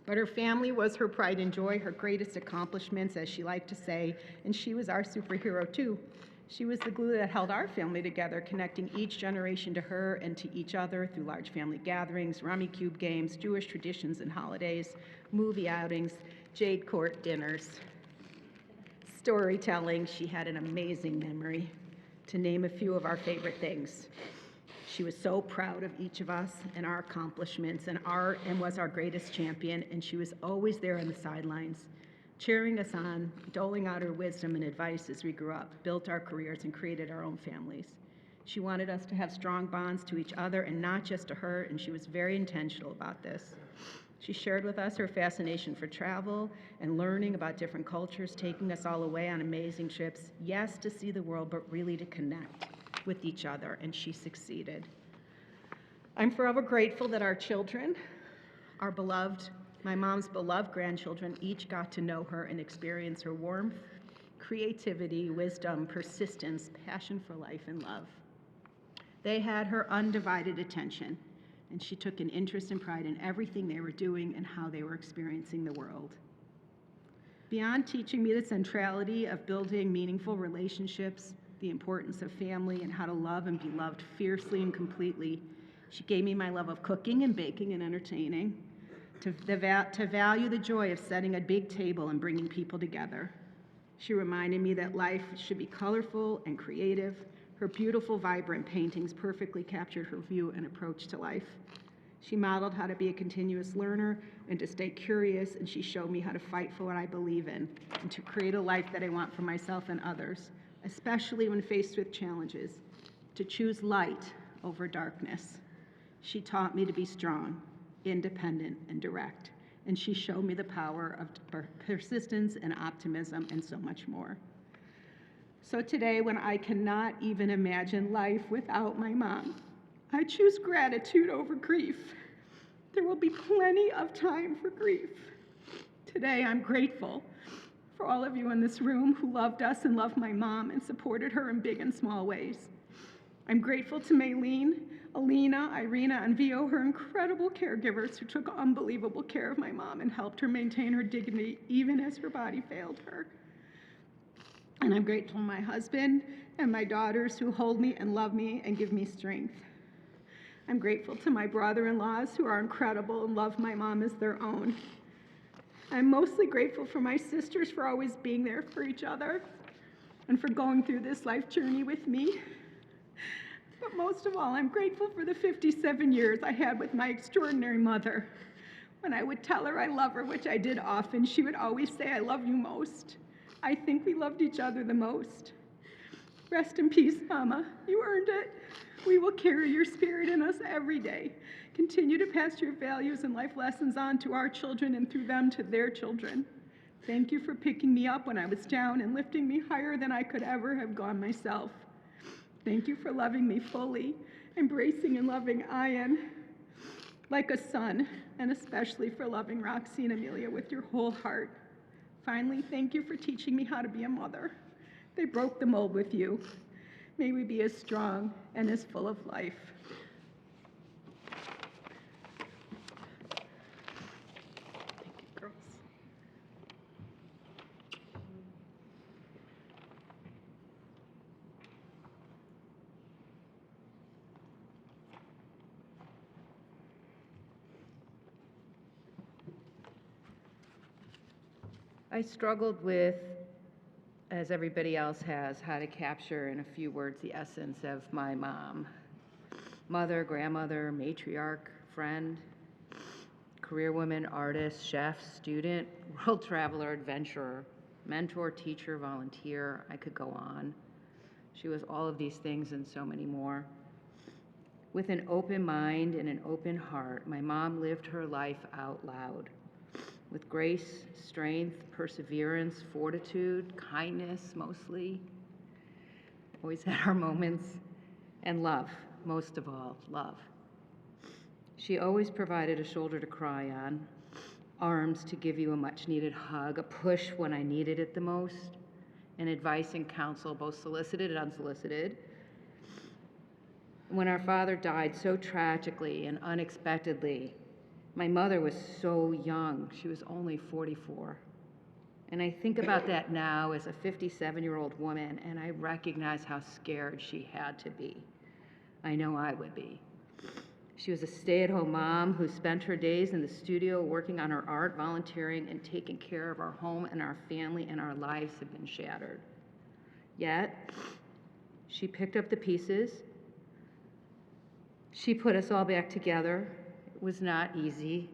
But her family was her pride and joy, her greatest accomplishments, as she liked to say, and she was our superhero too. She was the glue that held our family together, connecting each generation to her and to each other through large family gatherings, rummy cube games, Jewish traditions and holidays, movie outings, jade court dinners, storytelling. She had an amazing memory, to name a few of our favorite things. She was so proud of each of us and our accomplishments and was our greatest champion, and she was always there on the sidelines, cheering us on, doling out her wisdom and advice as we grew up, built our careers, and created our own families. She wanted us to have strong bonds to each other and not just to her, and she was very intentional about this. She shared with us her fascination for travel and learning about different cultures, taking us all away on amazing trips, yes, to see the world, but really to connect with each other, and she succeeded. I'm forever grateful that our children, our beloved, my mom's beloved grandchildren, each got to know her and experience her warmth, creativity, wisdom, persistence, passion for life, and love. They had her undivided attention, and she took an interest and pride in everything they were doing and how they were experiencing the world. Beyond teaching me the centrality of building meaningful relationships, the importance of family, and how to love and be loved fiercely and completely, she gave me my love of cooking and baking and entertaining, to value the joy of setting a big table and bringing people together. She reminded me that life should be colorful and creative. Her beautiful, vibrant paintings perfectly captured her view and approach to life. She modeled how to be a continuous learner and to stay curious, and she showed me how to fight for what I believe in and to create a life that I want for myself and others, especially when faced with challenges, to choose light over darkness. She taught me to be strong, independent, and direct, and she showed me the power of persistence and optimism and so much more. So today, when I cannot even imagine life without my mom, I choose gratitude over grief. There will be plenty of time for grief. Today, I'm grateful for all of you in this room who loved us and loved my mom and supported her in big and small ways. I'm grateful to Maylene, Alina, Irina, and Vio, her incredible caregivers who took unbelievable care of my mom and helped her maintain her dignity even as her body failed her. And I'm grateful to my husband and my daughters who hold me and love me and give me strength. I'm grateful to my brother-in-laws who are incredible and love my mom as their own. I'm mostly grateful for my sisters for always being there for each other and for going through this life journey with me. But most of all, I'm grateful for the 57 years I had with my extraordinary mother. When I would tell her I love her, which I did often, she would always say, I love you most. I think we loved each other the most. Rest in peace, Mama. You earned it. We will carry your spirit in us every day. Continue to pass your values and life lessons on to our children and through them to their children. Thank you for picking me up when I was down and lifting me higher than I could ever have gone myself. Thank you for loving me fully, embracing and loving Ian like a son, and especially for loving Roxy and Amelia with your whole heart. Finally, thank you for teaching me how to be a mother. They broke the mold with you. May we be as strong and as full of life. Thank you, girls. I struggled with, as everybody else has, how to capture in a few words the essence of my mom. Mother, grandmother, matriarch, friend, career woman, artist, chef, student, world traveler, adventurer, mentor, teacher, volunteer. I could go on. She was all of these things and so many more. With an open mind and an open heart, my mom lived her life out loud. With grace, strength, perseverance, fortitude, kindness mostly. Always had our moments. And love, most of all, love. She always provided a shoulder to cry on, arms to give you a much needed hug, a push when I needed it the most, and advice and counsel, both solicited and unsolicited. When our father died so tragically and unexpectedly, my mother was so young. She was only 44. And I think about that now as a 57-year-old woman, and I recognize how scared she had to be. I know I would be. She was a stay-at-home mom who spent her days in the studio working on her art, volunteering, and taking care of our home and our family, and our lives have been shattered. Yet, she picked up the pieces. She put us all back together. It was not easy.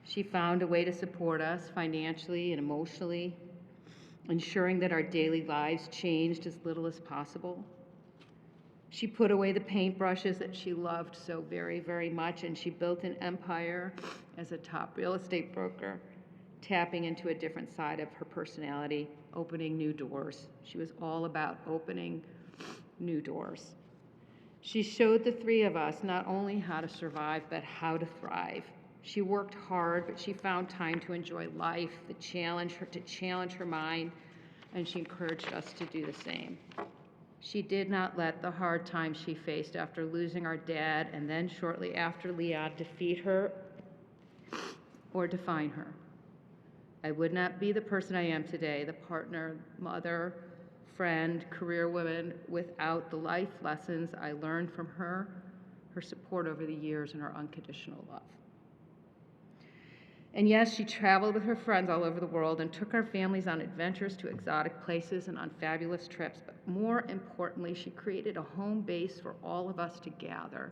She found a way to support us financially and emotionally, ensuring that our daily lives changed as little as possible. She put away the paintbrushes that she loved so very, very much, and she built an empire as a top real estate broker, tapping into a different side of her personality, opening new doors. She was all about opening new doors. She showed the three of us not only how to survive, but how to thrive. She worked hard, but she found time to enjoy life, to challenge her mind, and she encouraged us to do the same. She did not let the hard times she faced after losing our dad and then shortly after Leon defeat her or define her. I would not be the person I am today, the partner, mother, friend, career woman, without the life lessons I learned from her, her support over the years, and her unconditional love. And yes, she traveled with her friends all over the world and took our families on adventures to exotic places and on fabulous trips. But more importantly, she created a home base for all of us to gather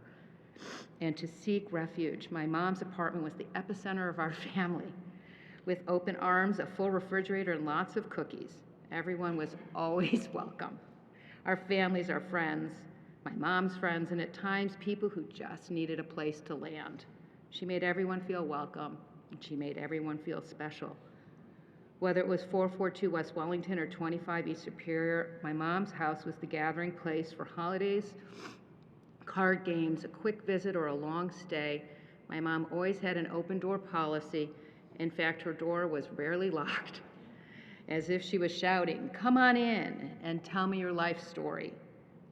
and to seek refuge. My mom's apartment was the epicenter of our family, with open arms, a full refrigerator, and lots of cookies. Everyone was always welcome. Our families, our friends, my mom's friends, and at times people who just needed a place to land. She made everyone feel welcome, and she made everyone feel special. Whether it was 442 West Wellington or 25 East Superior, my mom's house was the gathering place for holidays, card games, a quick visit, or a long stay. My mom always had an open door policy. In fact, her door was rarely locked, as if she was shouting, "Come on in and tell me your life story.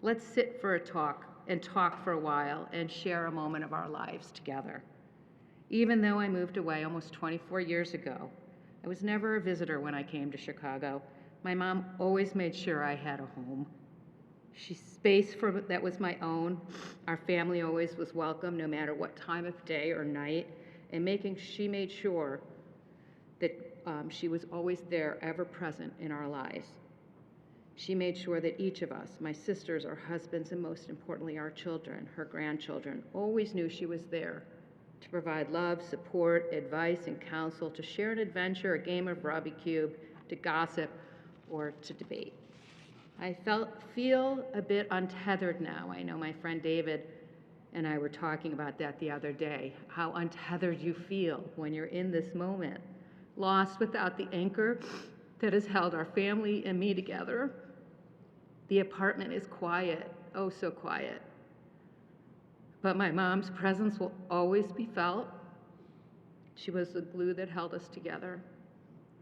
Let's sit for a talk and talk for a while and share a moment of our lives together." Even though I moved away almost 24 years ago, I was never a visitor when I came to Chicago. My mom always made sure I had a home. Space that was my own. Our family always was welcome, no matter what time of day or night, and she made sure that she was always there, ever present in our lives. She made sure that each of us, my sisters, our husbands, and most importantly, our children, her grandchildren, always knew she was there to provide love, support, advice, and counsel, to share an adventure, a game of Rubik's Cube, to gossip, or to debate. I feel a bit untethered now. I know my friend David and I were talking about that the other day, how untethered you feel when you're in this moment, lost without the anchor that has held our family and me together. The apartment is quiet, oh so quiet. But my mom's presence will always be felt. She was the glue that held us together.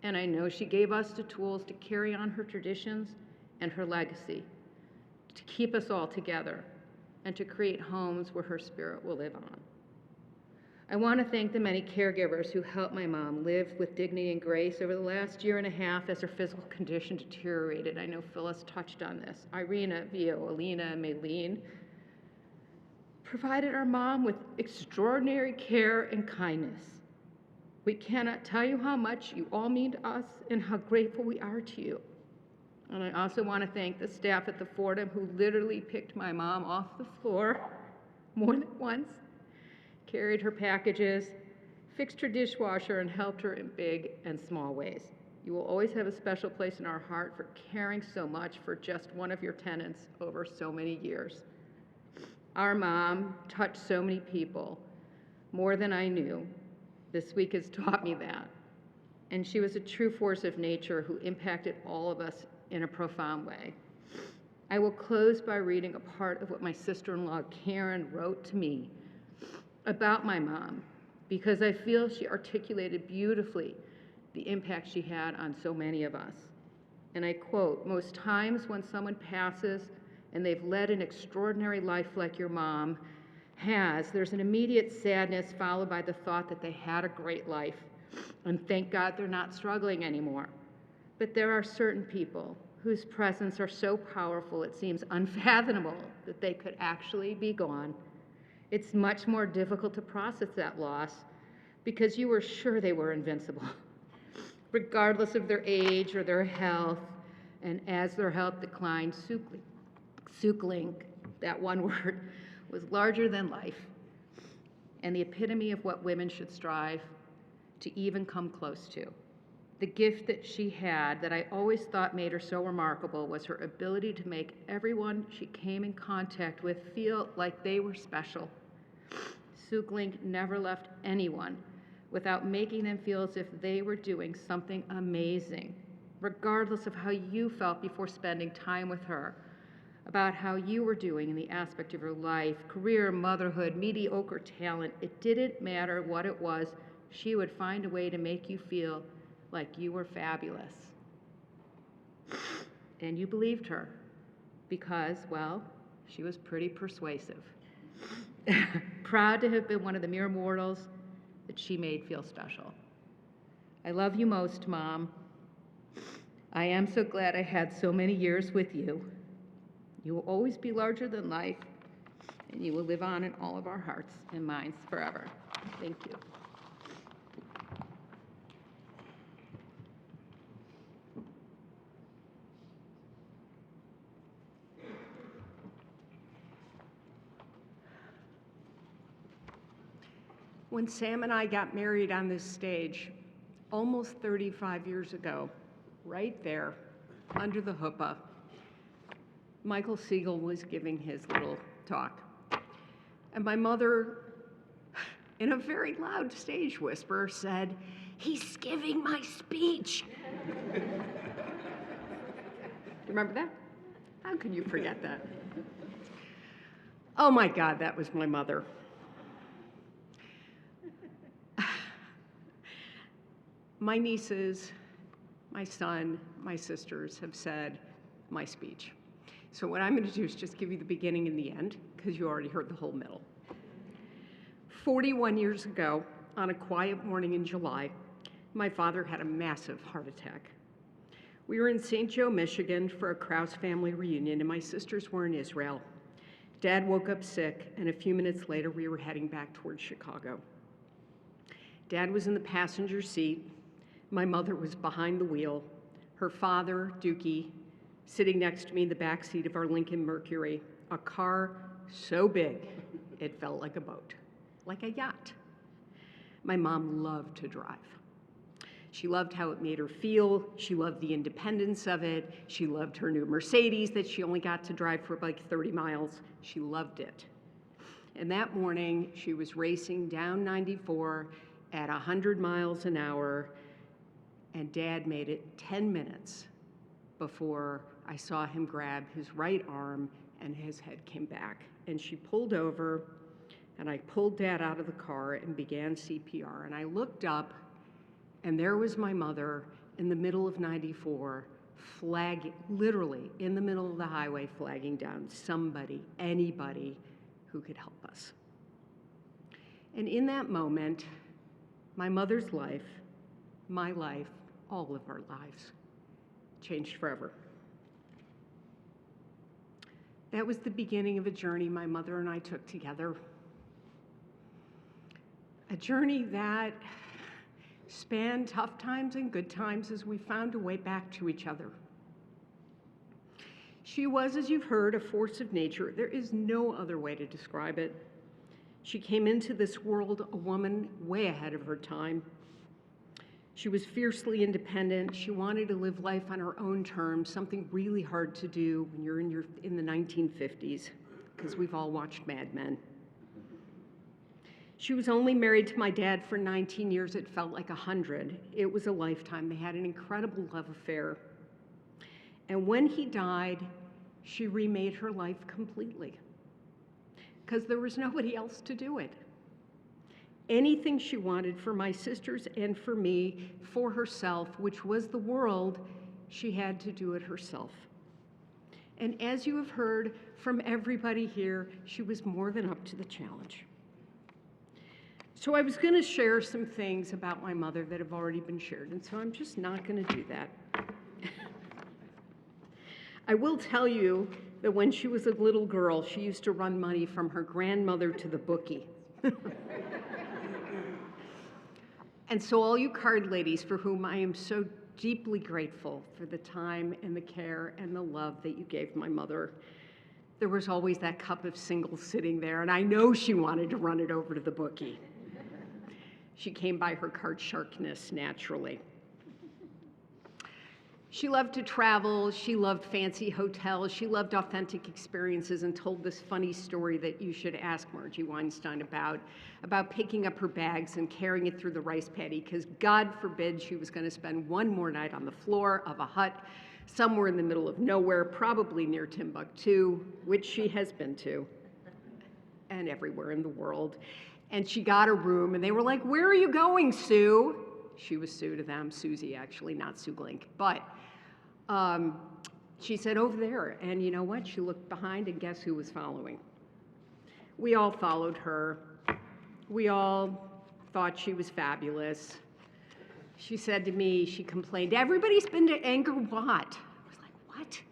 And I know she gave us the tools to carry on her traditions and her legacy, to keep us all together, and to create homes where her spirit will live on. I want to thank the many caregivers who helped my mom live with dignity and grace over the last year and a half as her physical condition deteriorated. I know Phyllis touched on this. Irina, Vio, Alina, and Maylene provided our mom with extraordinary care and kindness. We cannot tell you how much you all mean to us and how grateful we are to you. And I also want to thank the staff at the Fordham who literally picked my mom off the floor more than once, carried her packages, fixed her dishwasher, and helped her in big and small ways. You will always have a special place in our heart for caring so much for just one of your tenants over so many years. Our mom touched so many people, more than I knew. This week has taught me that. And she was a true force of nature who impacted all of us in a profound way. I will close by reading a part of what my sister-in-law Karen wrote to me about my mom, because I feel she articulated beautifully the impact she had on so many of us. And I quote, "Most times when someone passes and they've led an extraordinary life like your mom has, there's an immediate sadness followed by the thought that they had a great life. And thank God they're not struggling anymore. But there are certain people whose presence are so powerful it seems unfathomable that they could actually be gone. It's much more difficult to process that loss because you were sure they were invincible, regardless of their age or their health. And as their health declined, Sue Glink, that one word, was larger than life and the epitome of what women should strive to even come close to. The gift that she had that I always thought made her so remarkable was her ability to make everyone she came in contact with feel like they were special. Sue Glink never left anyone without making them feel as if they were doing something amazing, regardless of how you felt before spending time with her, about how you were doing in the aspect of your life, career, motherhood, mediocre talent. It didn't matter what it was. She would find a way to make you feel like you were fabulous. And you believed her because, well, she was pretty persuasive. Proud to have been one of the mere mortals that she made feel special. I love you most, Mom. I am so glad I had so many years with you. You will always be larger than life, and you will live on in all of our hearts and minds forever. Thank you. When Sam and I got married on this stage, almost 35 years ago, right there, under the chuppah, Michael Siegel was giving his little talk. And my mother, in a very loud stage whisper, said, "He's giving my speech." Remember that? How could you forget that? Oh my God, that was my mother. My nieces, my son, my sisters have said my speech. So what I'm going to do is just give you the beginning and the end, because you already heard the whole middle. 41 years ago, on a quiet morning in July, my father had a massive heart attack. We were in St. Joe, Michigan for a Kraus family reunion, and my sisters were in Israel. Dad woke up sick, and a few minutes later, we were heading back towards Chicago. Dad was in the passenger seat. My mother was behind the wheel. Her father, Dookie, sitting next to me in the back seat of our Lincoln Mercury, a car so big it felt like a boat, like a yacht. My mom loved to drive. She loved how it made her feel. She loved the independence of it. She loved her new Mercedes that she only got to drive for like 30 miles. She loved it. And that morning, she was racing down 94 at 100 miles an hour, and Dad made it 10 minutes before I saw him grab his right arm and his head came back. And she pulled over, and I pulled Dad out of the car and began CPR. And I looked up, and there was my mother in the middle of 94, flagging, literally in the middle of the highway, flagging down somebody, anybody who could help us. And in that moment, my mother's life, my life, all of our lives changed forever. That was the beginning of a journey my mother and I took together. A journey that spanned tough times and good times as we found a way back to each other. She was, as you've heard, a force of nature. There is no other way to describe it. She came into this world a woman way ahead of her time. She was fiercely independent. She wanted to live life on her own terms, something really hard to do when you're in the 1950s, because we've all watched Mad Men. She was only married to my dad for 19 years. It felt like 100. It was a lifetime. They had an incredible love affair. And when he died, she remade her life completely, because there was nobody else to do it. Anything she wanted for my sisters and for me, for herself, which was the world, she had to do it herself. And as you have heard from everybody here, she was more than up to the challenge. So I was going to share some things about my mother that have already been shared, and so I'm just not going to do that. I will tell you that when she was a little girl, she used to run money from her grandmother to the bookie. And so all you card ladies for whom I am so deeply grateful for the time and the care and the love that you gave my mother, there was always that cup of singles sitting there, and I know she wanted to run it over to the bookie. She came by her card sharpness naturally. She loved to travel, she loved fancy hotels, she loved authentic experiences, and told this funny story that you should ask Margie Weinstein about picking up her bags and carrying it through the rice paddy, because God forbid she was going to spend one more night on the floor of a hut somewhere in the middle of nowhere, probably near Timbuktu, which she has been to, and everywhere in the world. And she got a room, and they were like, "Where are you going, Sue?" She was Sue to them, Susie actually, not Sue Glink. But she said, "Over there." And you know what? She looked behind, and guess who was following? We all followed her. We all thought she was fabulous. She said to me, she complained, "Everybody's been to Angkor Wat." I was like, "What?"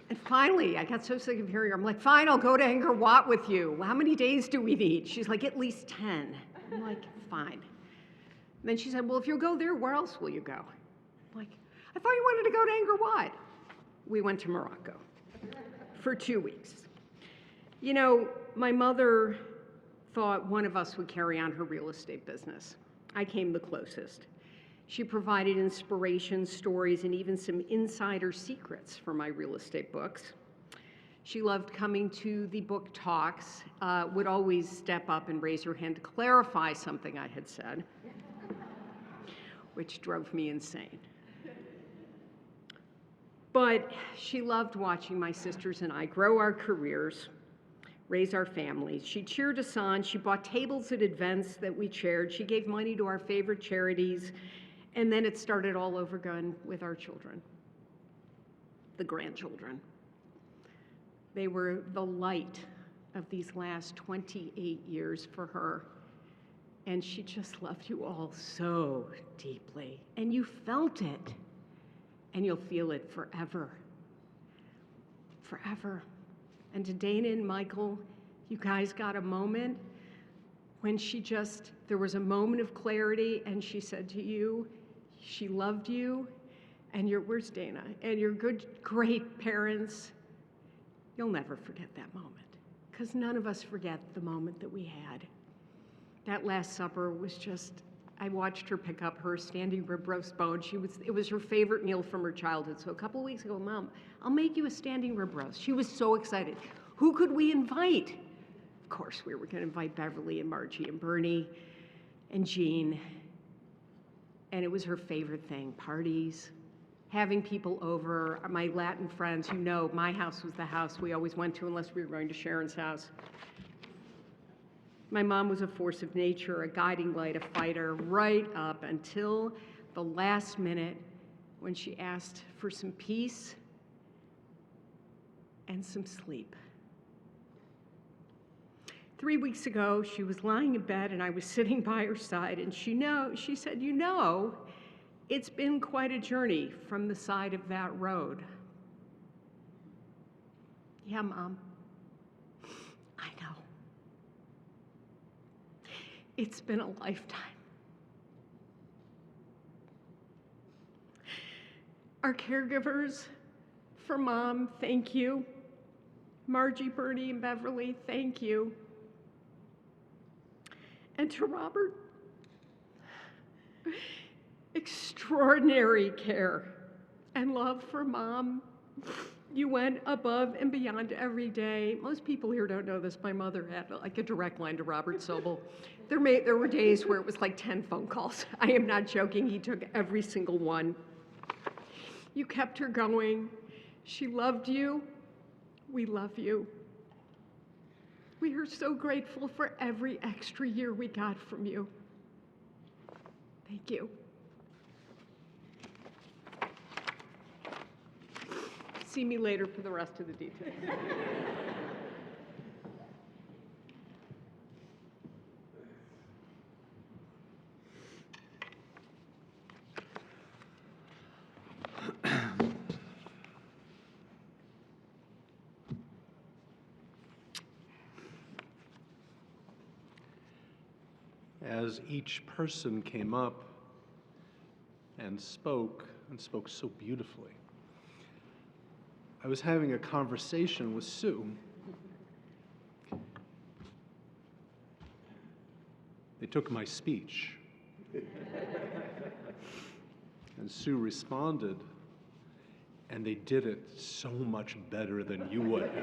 And finally, I got so sick of hearing her. I'm like, "Fine, I'll go to Angkor Wat with you. How many days do we need?" She's like, "At least 10. I'm like, "Fine." And then she said, "Well, if you'll go there, where else will you go?" I'm like, "I thought you wanted to go to Angkor Wat." We went to Morocco for 2 weeks. You know, my mother thought one of us would carry on her real estate business. I came the closest. She provided inspiration, stories, and even some insider secrets for my real estate books. She loved coming to the book talks, would always step up and raise her hand to clarify something I had said, which drove me insane. But she loved watching my sisters and I grow our careers, raise our families. She cheered us on. She bought tables at events that we chaired. She gave money to our favorite charities. And then it started all over again with our children, the grandchildren. They were the light of these last 28 years for her. And she just loved you all so deeply. And you felt it. And you'll feel it forever. Forever. And to Dana and Michael, you guys got a moment when there was a moment of clarity, and she said to you, she loved you, and where's Dana? And your good, great parents. You'll never forget that moment, because none of us forget the moment that we had. That Last Supper was just, I watched her pick up her standing rib roast bone. It was her favorite meal from her childhood. So a couple of weeks ago, Mom, I'll make you a standing rib roast. She was so excited. Who could we invite? Of course, we were going to invite Beverly and Margie and Bernie and Jean. And it was her favorite thing, parties, having people over. My Latin friends, you know, my house was the house we always went to unless we were going to Sharon's house. My mom was a force of nature, a guiding light, a fighter, right up until the last minute when she asked for some peace and some sleep. 3 weeks ago, she was lying in bed and I was sitting by her side, and she said, you know, it's been quite a journey from the side of that road. Yeah, Mom, I know. It's been a lifetime. Our caregivers for Mom, thank you. Margie, Bernie, and Beverly, thank you. And to Robert, extraordinary care and love for Mom. You went above and beyond every day. Most people here don't know this. My mother had like a direct line to Robert Sobel. There were days where it was like 10 phone calls. I am not joking. He took every single one. You kept her going. She loved you. We love you. We are so grateful for every extra year we got from you. Thank you. See me later for the rest of the details. As each person came up and spoke so beautifully, I was having a conversation with Sue. They took my speech. And Sue responded, and they did it so much better than you would have.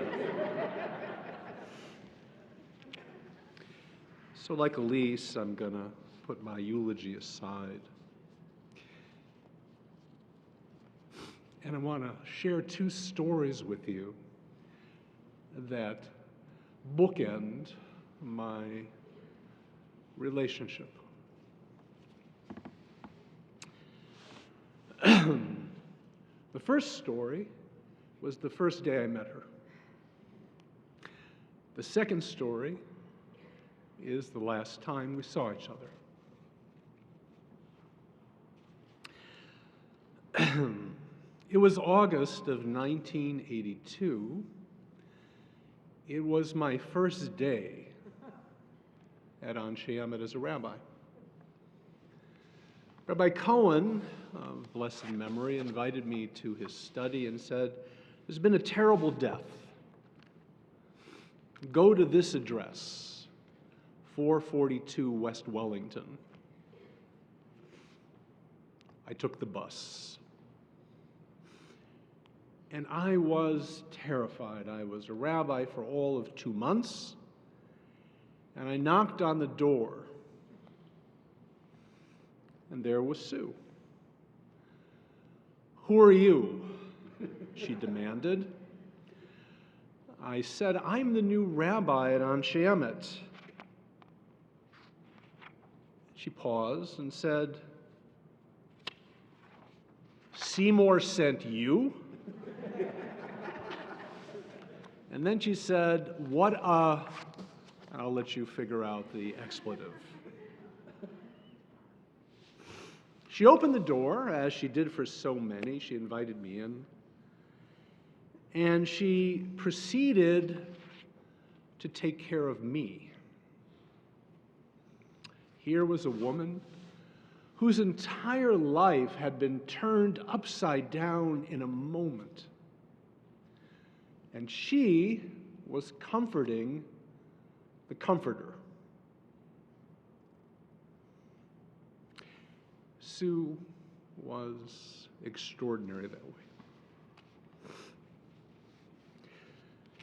So like Ilyce, I'm gonna put my eulogy aside. And I want to share two stories with you that bookend my relationship. The first story was the first day I met her. The second story is the last time we saw each other. It was August of 1982. It was my first day at Anshe Emet as a rabbi. Rabbi Cohen, of blessed memory, invited me to his study and said, "There's been a terrible death. Go to this address, 442 West Wellington." I took the bus. And I was terrified. I was a rabbi for all of 2 months, and I knocked on the door, and there was Sue. "Who are you?" she demanded. I said, "I'm the new rabbi at Anshe Emet." She paused and said, "Seymour sent you?" And then she said, I'll let you figure out the expletive. She opened the door, as she did for so many. She invited me in. And she proceeded to take care of me. Here was a woman whose entire life had been turned upside down in a moment. And she was comforting the comforter. Sue was extraordinary that way.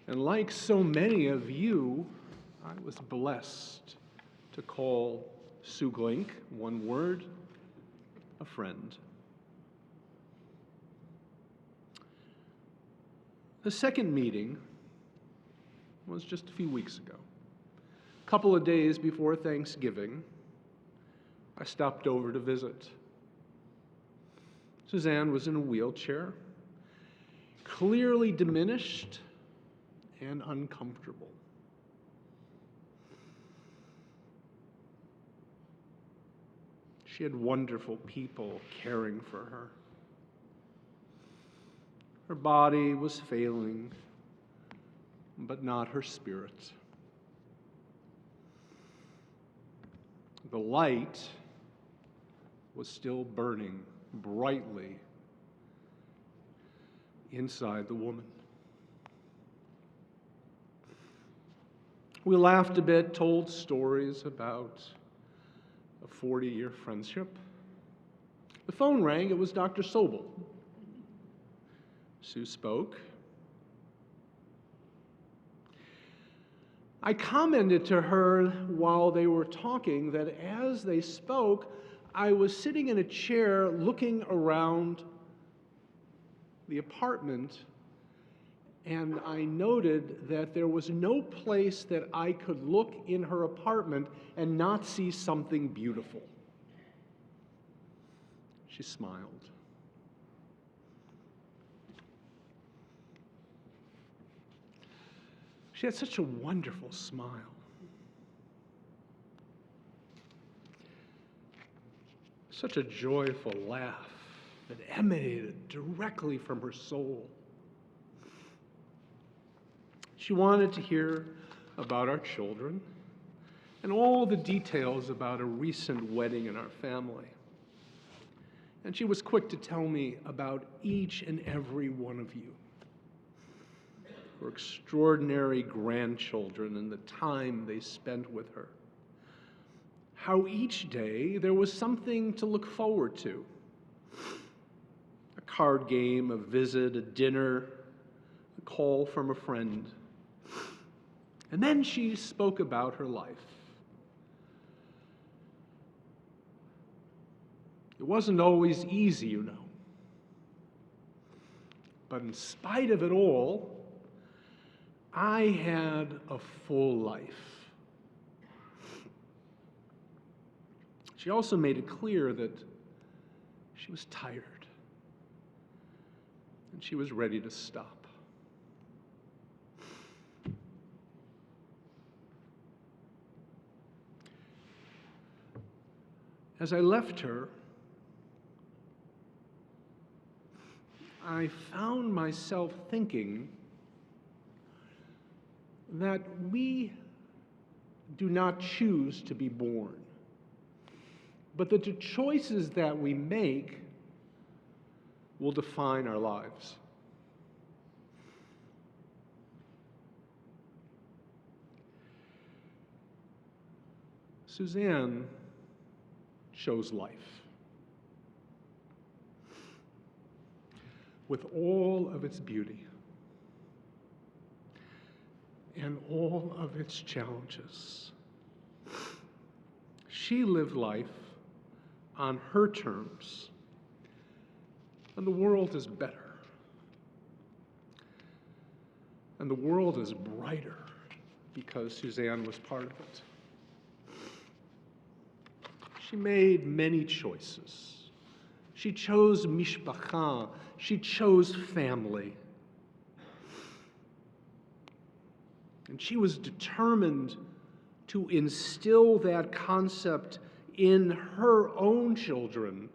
And like so many of you, I was blessed to call Sue Glink, one word, a friend. The second meeting was just a few weeks ago. A couple of days before Thanksgiving, I stopped over to visit. Suzanne was in a wheelchair, clearly diminished and uncomfortable. She had wonderful people caring for her. Her body was failing, but not her spirit. The light was still burning brightly inside the woman. We laughed a bit, told stories about a 40-year friendship. The phone rang. It was Dr. Sobel. Sue spoke. I commented to her while they were talking that as they spoke, I was sitting in a chair looking around the apartment, and I noted that there was no place that I could look in her apartment and not see something beautiful. She smiled. She had such a wonderful smile. Such a joyful laugh that emanated directly from her soul. She wanted to hear about our children and all the details about a recent wedding in our family. And she was quick to tell me about each and every one of you, her extraordinary grandchildren and the time they spent with her. How each day there was something to look forward to. A card game, a visit, a dinner, a call from a friend. And then she spoke about her life. It wasn't always easy, you know. But in spite of it all, I had a full life. She also made it clear that she was tired and she was ready to stop. As I left her, I found myself thinking that we do not choose to be born, but that the choices that we make will define our lives. Suzanne chose life. With all of its beauty and all of its challenges. She lived life on her terms, and the world is better. And the world is brighter because Suzanne was part of it. She made many choices. She chose mishpacha. She chose family. And she was determined to instill that concept in her own children.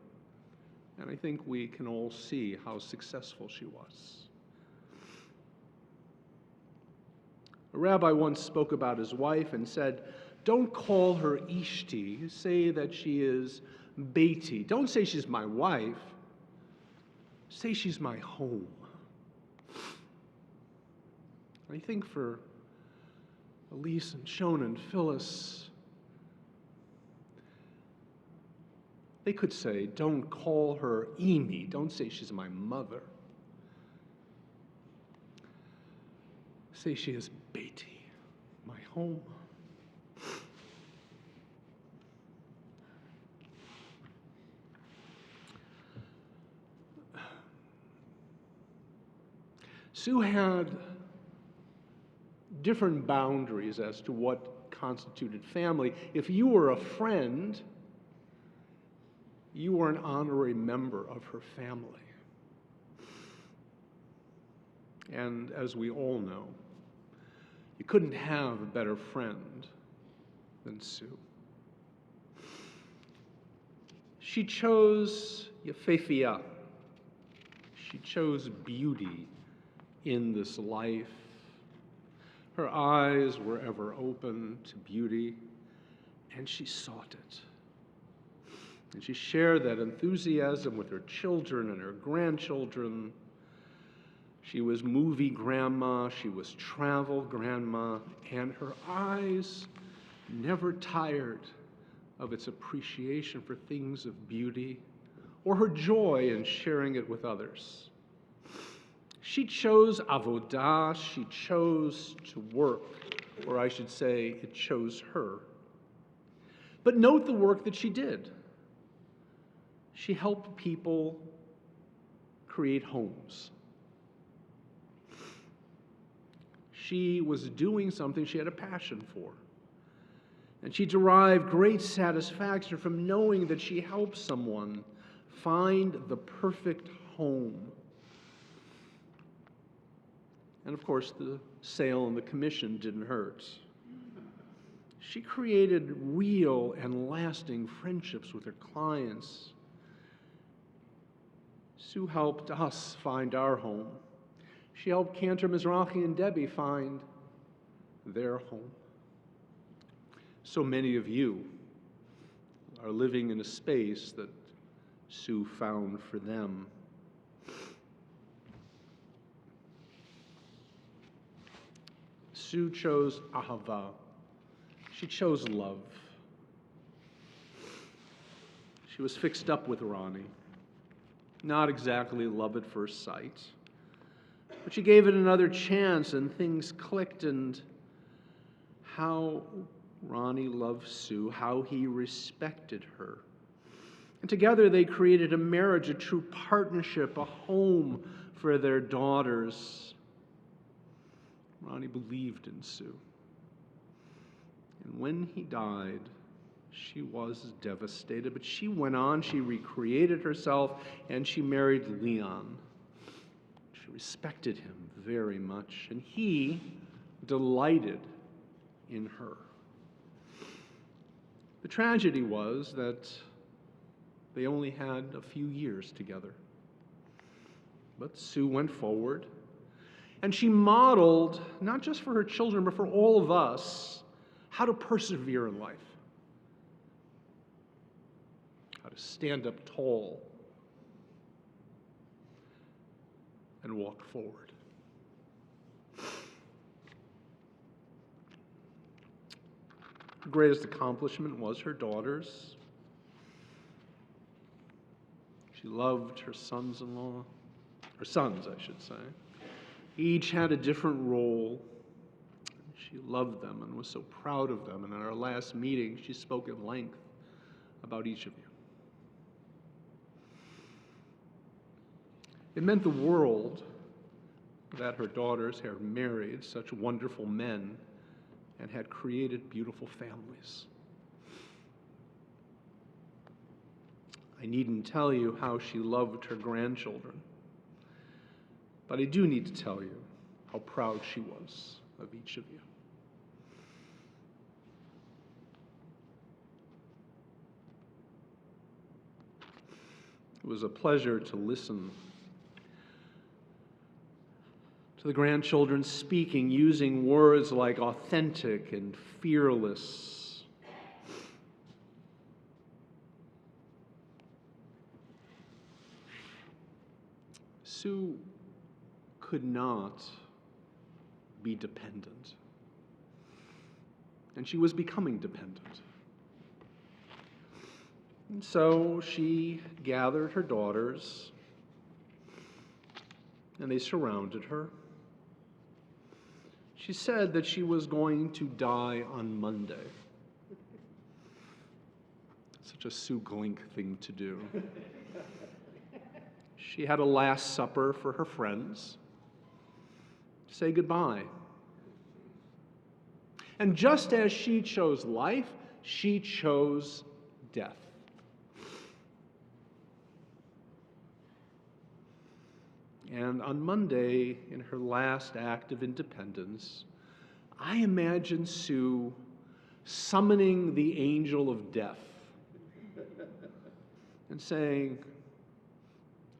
And I think we can all see how successful she was. A rabbi once spoke about his wife and said, "Don't call her Ishti, say that she is Beiti. Don't say she's my wife, say she's my home." I think for Ilyce and Shona and Phyllis, They could say, don't call her Amy. Don't say she's my mother. Say she is Beatty, my home. Sue had different boundaries as to what constituted family. If you were a friend, you were an honorary member of her family. And as we all know, you couldn't have a better friend than Sue. She chose Yefefia. She chose beauty in this life. Her eyes were ever open to beauty, and she sought it. And she shared that enthusiasm with her children and her grandchildren. She was movie grandma, she was travel grandma, and her eyes never tired of its appreciation for things of beauty or her joy in sharing it with others. She chose avodah, she chose to work, or I should say, it chose her. But note the work that she did. She helped people create homes. She was doing something she had a passion for. And she derived great satisfaction from knowing that she helped someone find the perfect home. And of course, the sale and the commission didn't hurt. She created real and lasting friendships with her clients. Sue helped us find our home. She helped Cantor Mizrahi and Debbie find their home. So many of you are living in a space that Sue found for them. Sue chose ahava. She chose love. She was fixed up with Ronnie. Not exactly love at first sight, but she gave it another chance and things clicked, and how Ronnie loved Sue, how he respected her. And together they created a marriage, a true partnership, a home for their daughters. Ronnie believed in Sue. And when he died, she was devastated, but she went on, she recreated herself, and she married Leon. She respected him very much, and he delighted in her. The tragedy was that they only had a few years together. But Sue went forward, and she modeled, not just for her children, but for all of us, how to persevere in life, how to stand up tall and walk forward. Her greatest accomplishment was her daughters. She loved her sons-in-law, her sons, I should say. Each had a different role. She loved them and was so proud of them. And at our last meeting, she spoke at length about each of you. It meant the world that her daughters had married such wonderful men and had created beautiful families. I needn't tell you how she loved her grandchildren, but I do need to tell you how proud she was of each of you. It was a pleasure to listen to the grandchildren speaking, using words like authentic and fearless. Sue could not be dependent, and she was becoming dependent. And so she gathered her daughters, and they surrounded her. She said that she was going to die on Monday. Such a Sue Glink thing to do. She had a last supper for her friends to say goodbye. And just as she chose life, she chose death. And on Monday, in her last act of independence, I imagine Sue summoning the angel of death and saying,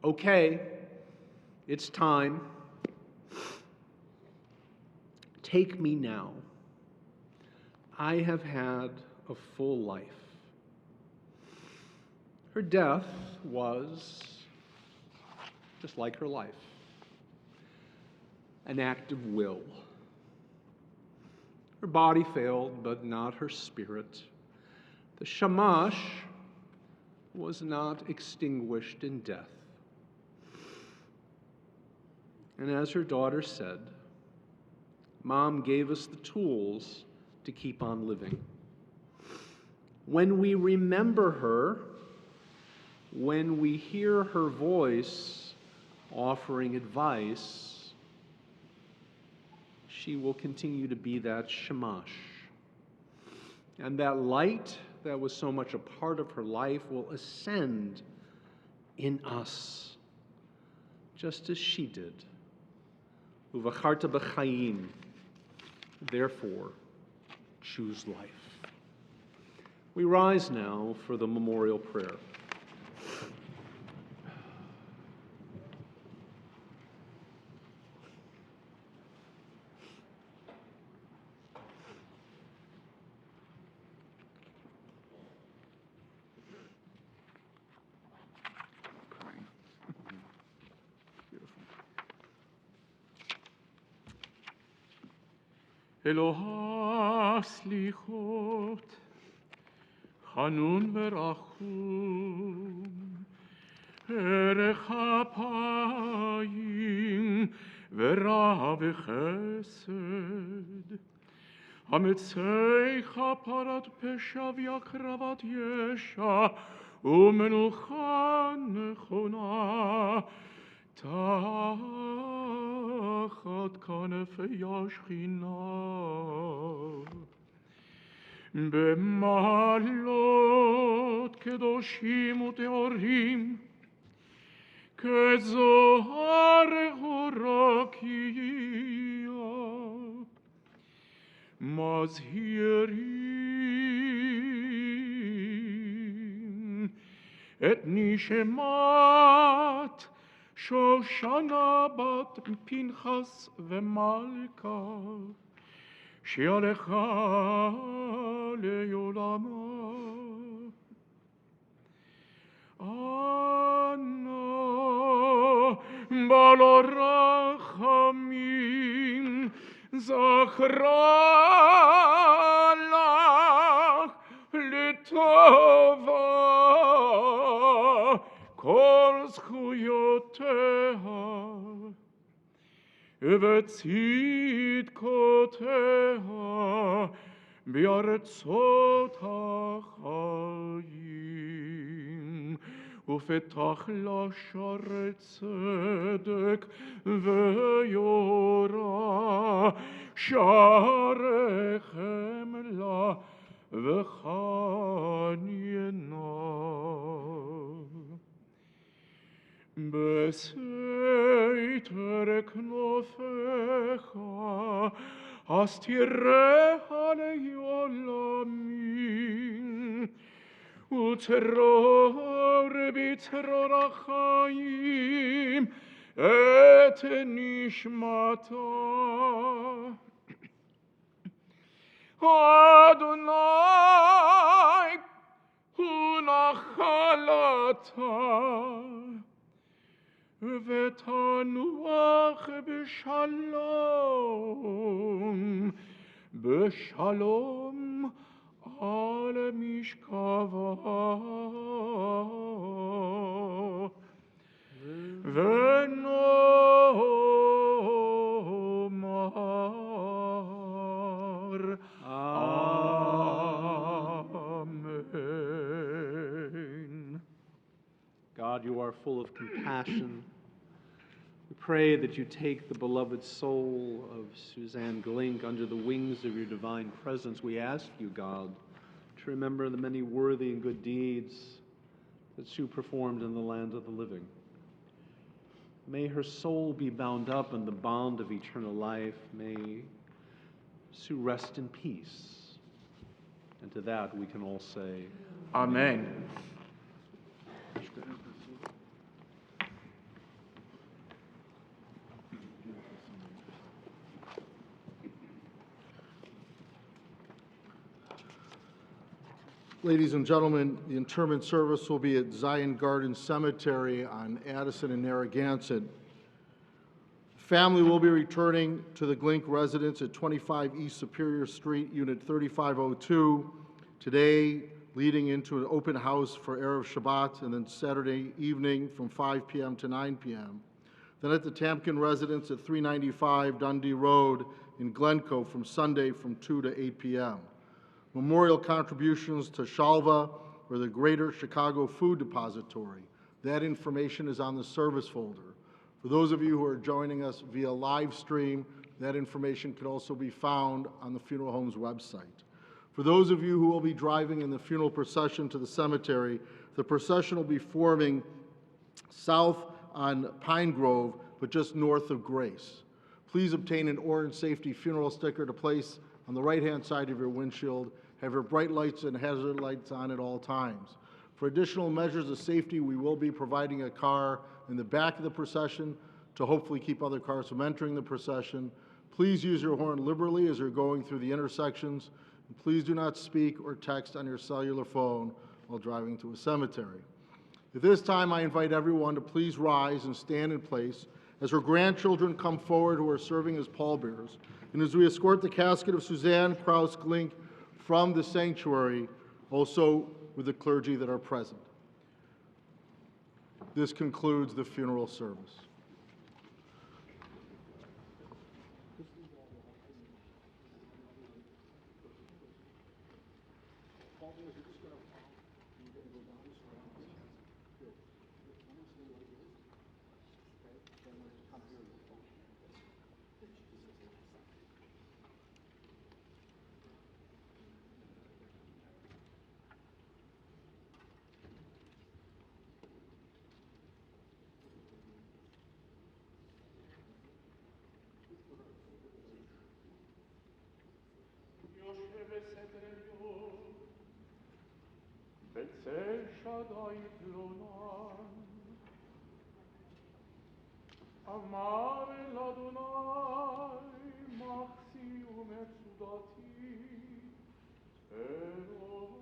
"Okay, it's time. Take me now. I have had a full life." Her death was just like her life, an act of will. Her body failed, but not her spirit. The shamash was not extinguished in death. And as her daughter said, Mom gave us the tools to keep on living. When we remember her, when we hear her voice offering advice, she will continue to be that shamash. And that light that was so much a part of her life will ascend in us, just as she did. Uvacharta b'chaim, therefore, choose life. We rise now for the memorial prayer. אלוה סליחות, חנון ורחום, ערך אפיים ורע וחסד, המצי כפרת פשע והקרבת ישע ומנוחה נכונה, תחת כנפי השכינה. במעלות קדושים וטהורים, כזוהר ורקיע, מזהירים את נשמת שושנה בת פנחס ומלכה, שהלכה לעולמה. אנא בעל רחמים, זכרה לך לטובה כל זכויותיה וצדקותיה בארצות החיים, ופתח לה שערי צדק ויורה, שערי חמלה וחנינה. בסתר כנפיך הסתיריה לעולמים, וצרור בצרור החיים את נשמתה. אדוני הוא נחלתה, ותנוח בשלום, בשלום על משכבה. venomar. Amen. God, you are full of compassion. We pray that you take the beloved soul of Suzanne Glink under the wings of your divine presence. We ask you, God, to remember the many worthy and good deeds that Sue performed in the land of the living. May her soul be bound up in the bond of eternal life. May Sue rest in peace. And to that we can all say, Amen. Ladies and gentlemen, the interment service will be at Zion Garden Cemetery on Addison and Narragansett. Family will be returning to the Glink residence at 25 East Superior Street, Unit 3502, today, leading into an open house for Erev Shabbat, and then Saturday evening from 5 p.m. to 9 p.m. Then at the Tamkin residence at 395 Dundee Road in Glencoe from Sunday from 2 to 8 p.m. Memorial contributions to Shalva or the Greater Chicago Food Depository. That information is on the service folder. For those of you who are joining us via live stream, that information can also be found on the funeral home's website. For those of you who will be driving in the funeral procession to the cemetery, the procession will be forming south on Pine Grove, but just north of Grace. Please obtain an orange safety funeral sticker to place on the right-hand side of your windshield. Have your bright lights and hazard lights on at all times. For additional measures of safety, we will be providing a car in the back of the procession to hopefully keep other cars from entering the procession. Please use your horn liberally as you're going through the intersections. And please do not speak or text on your cellular phone while driving to a cemetery. At this time, I invite everyone to please rise and stand in place as her grandchildren come forward who are serving as pallbearers, and as we escort the casket of Susanne Kraus Glink from the sanctuary, also with the clergy that are present. This concludes the funeral service. בצל שדי פלונן, אמר אל אדוני מחסי ומצודתי, אלוהי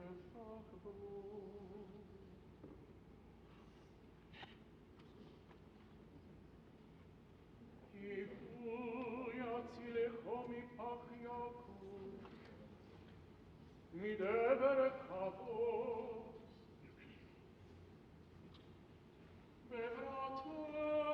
ישחררו. כי הוא יצילך מפח יעקב, מדבר כבוד, בבראתו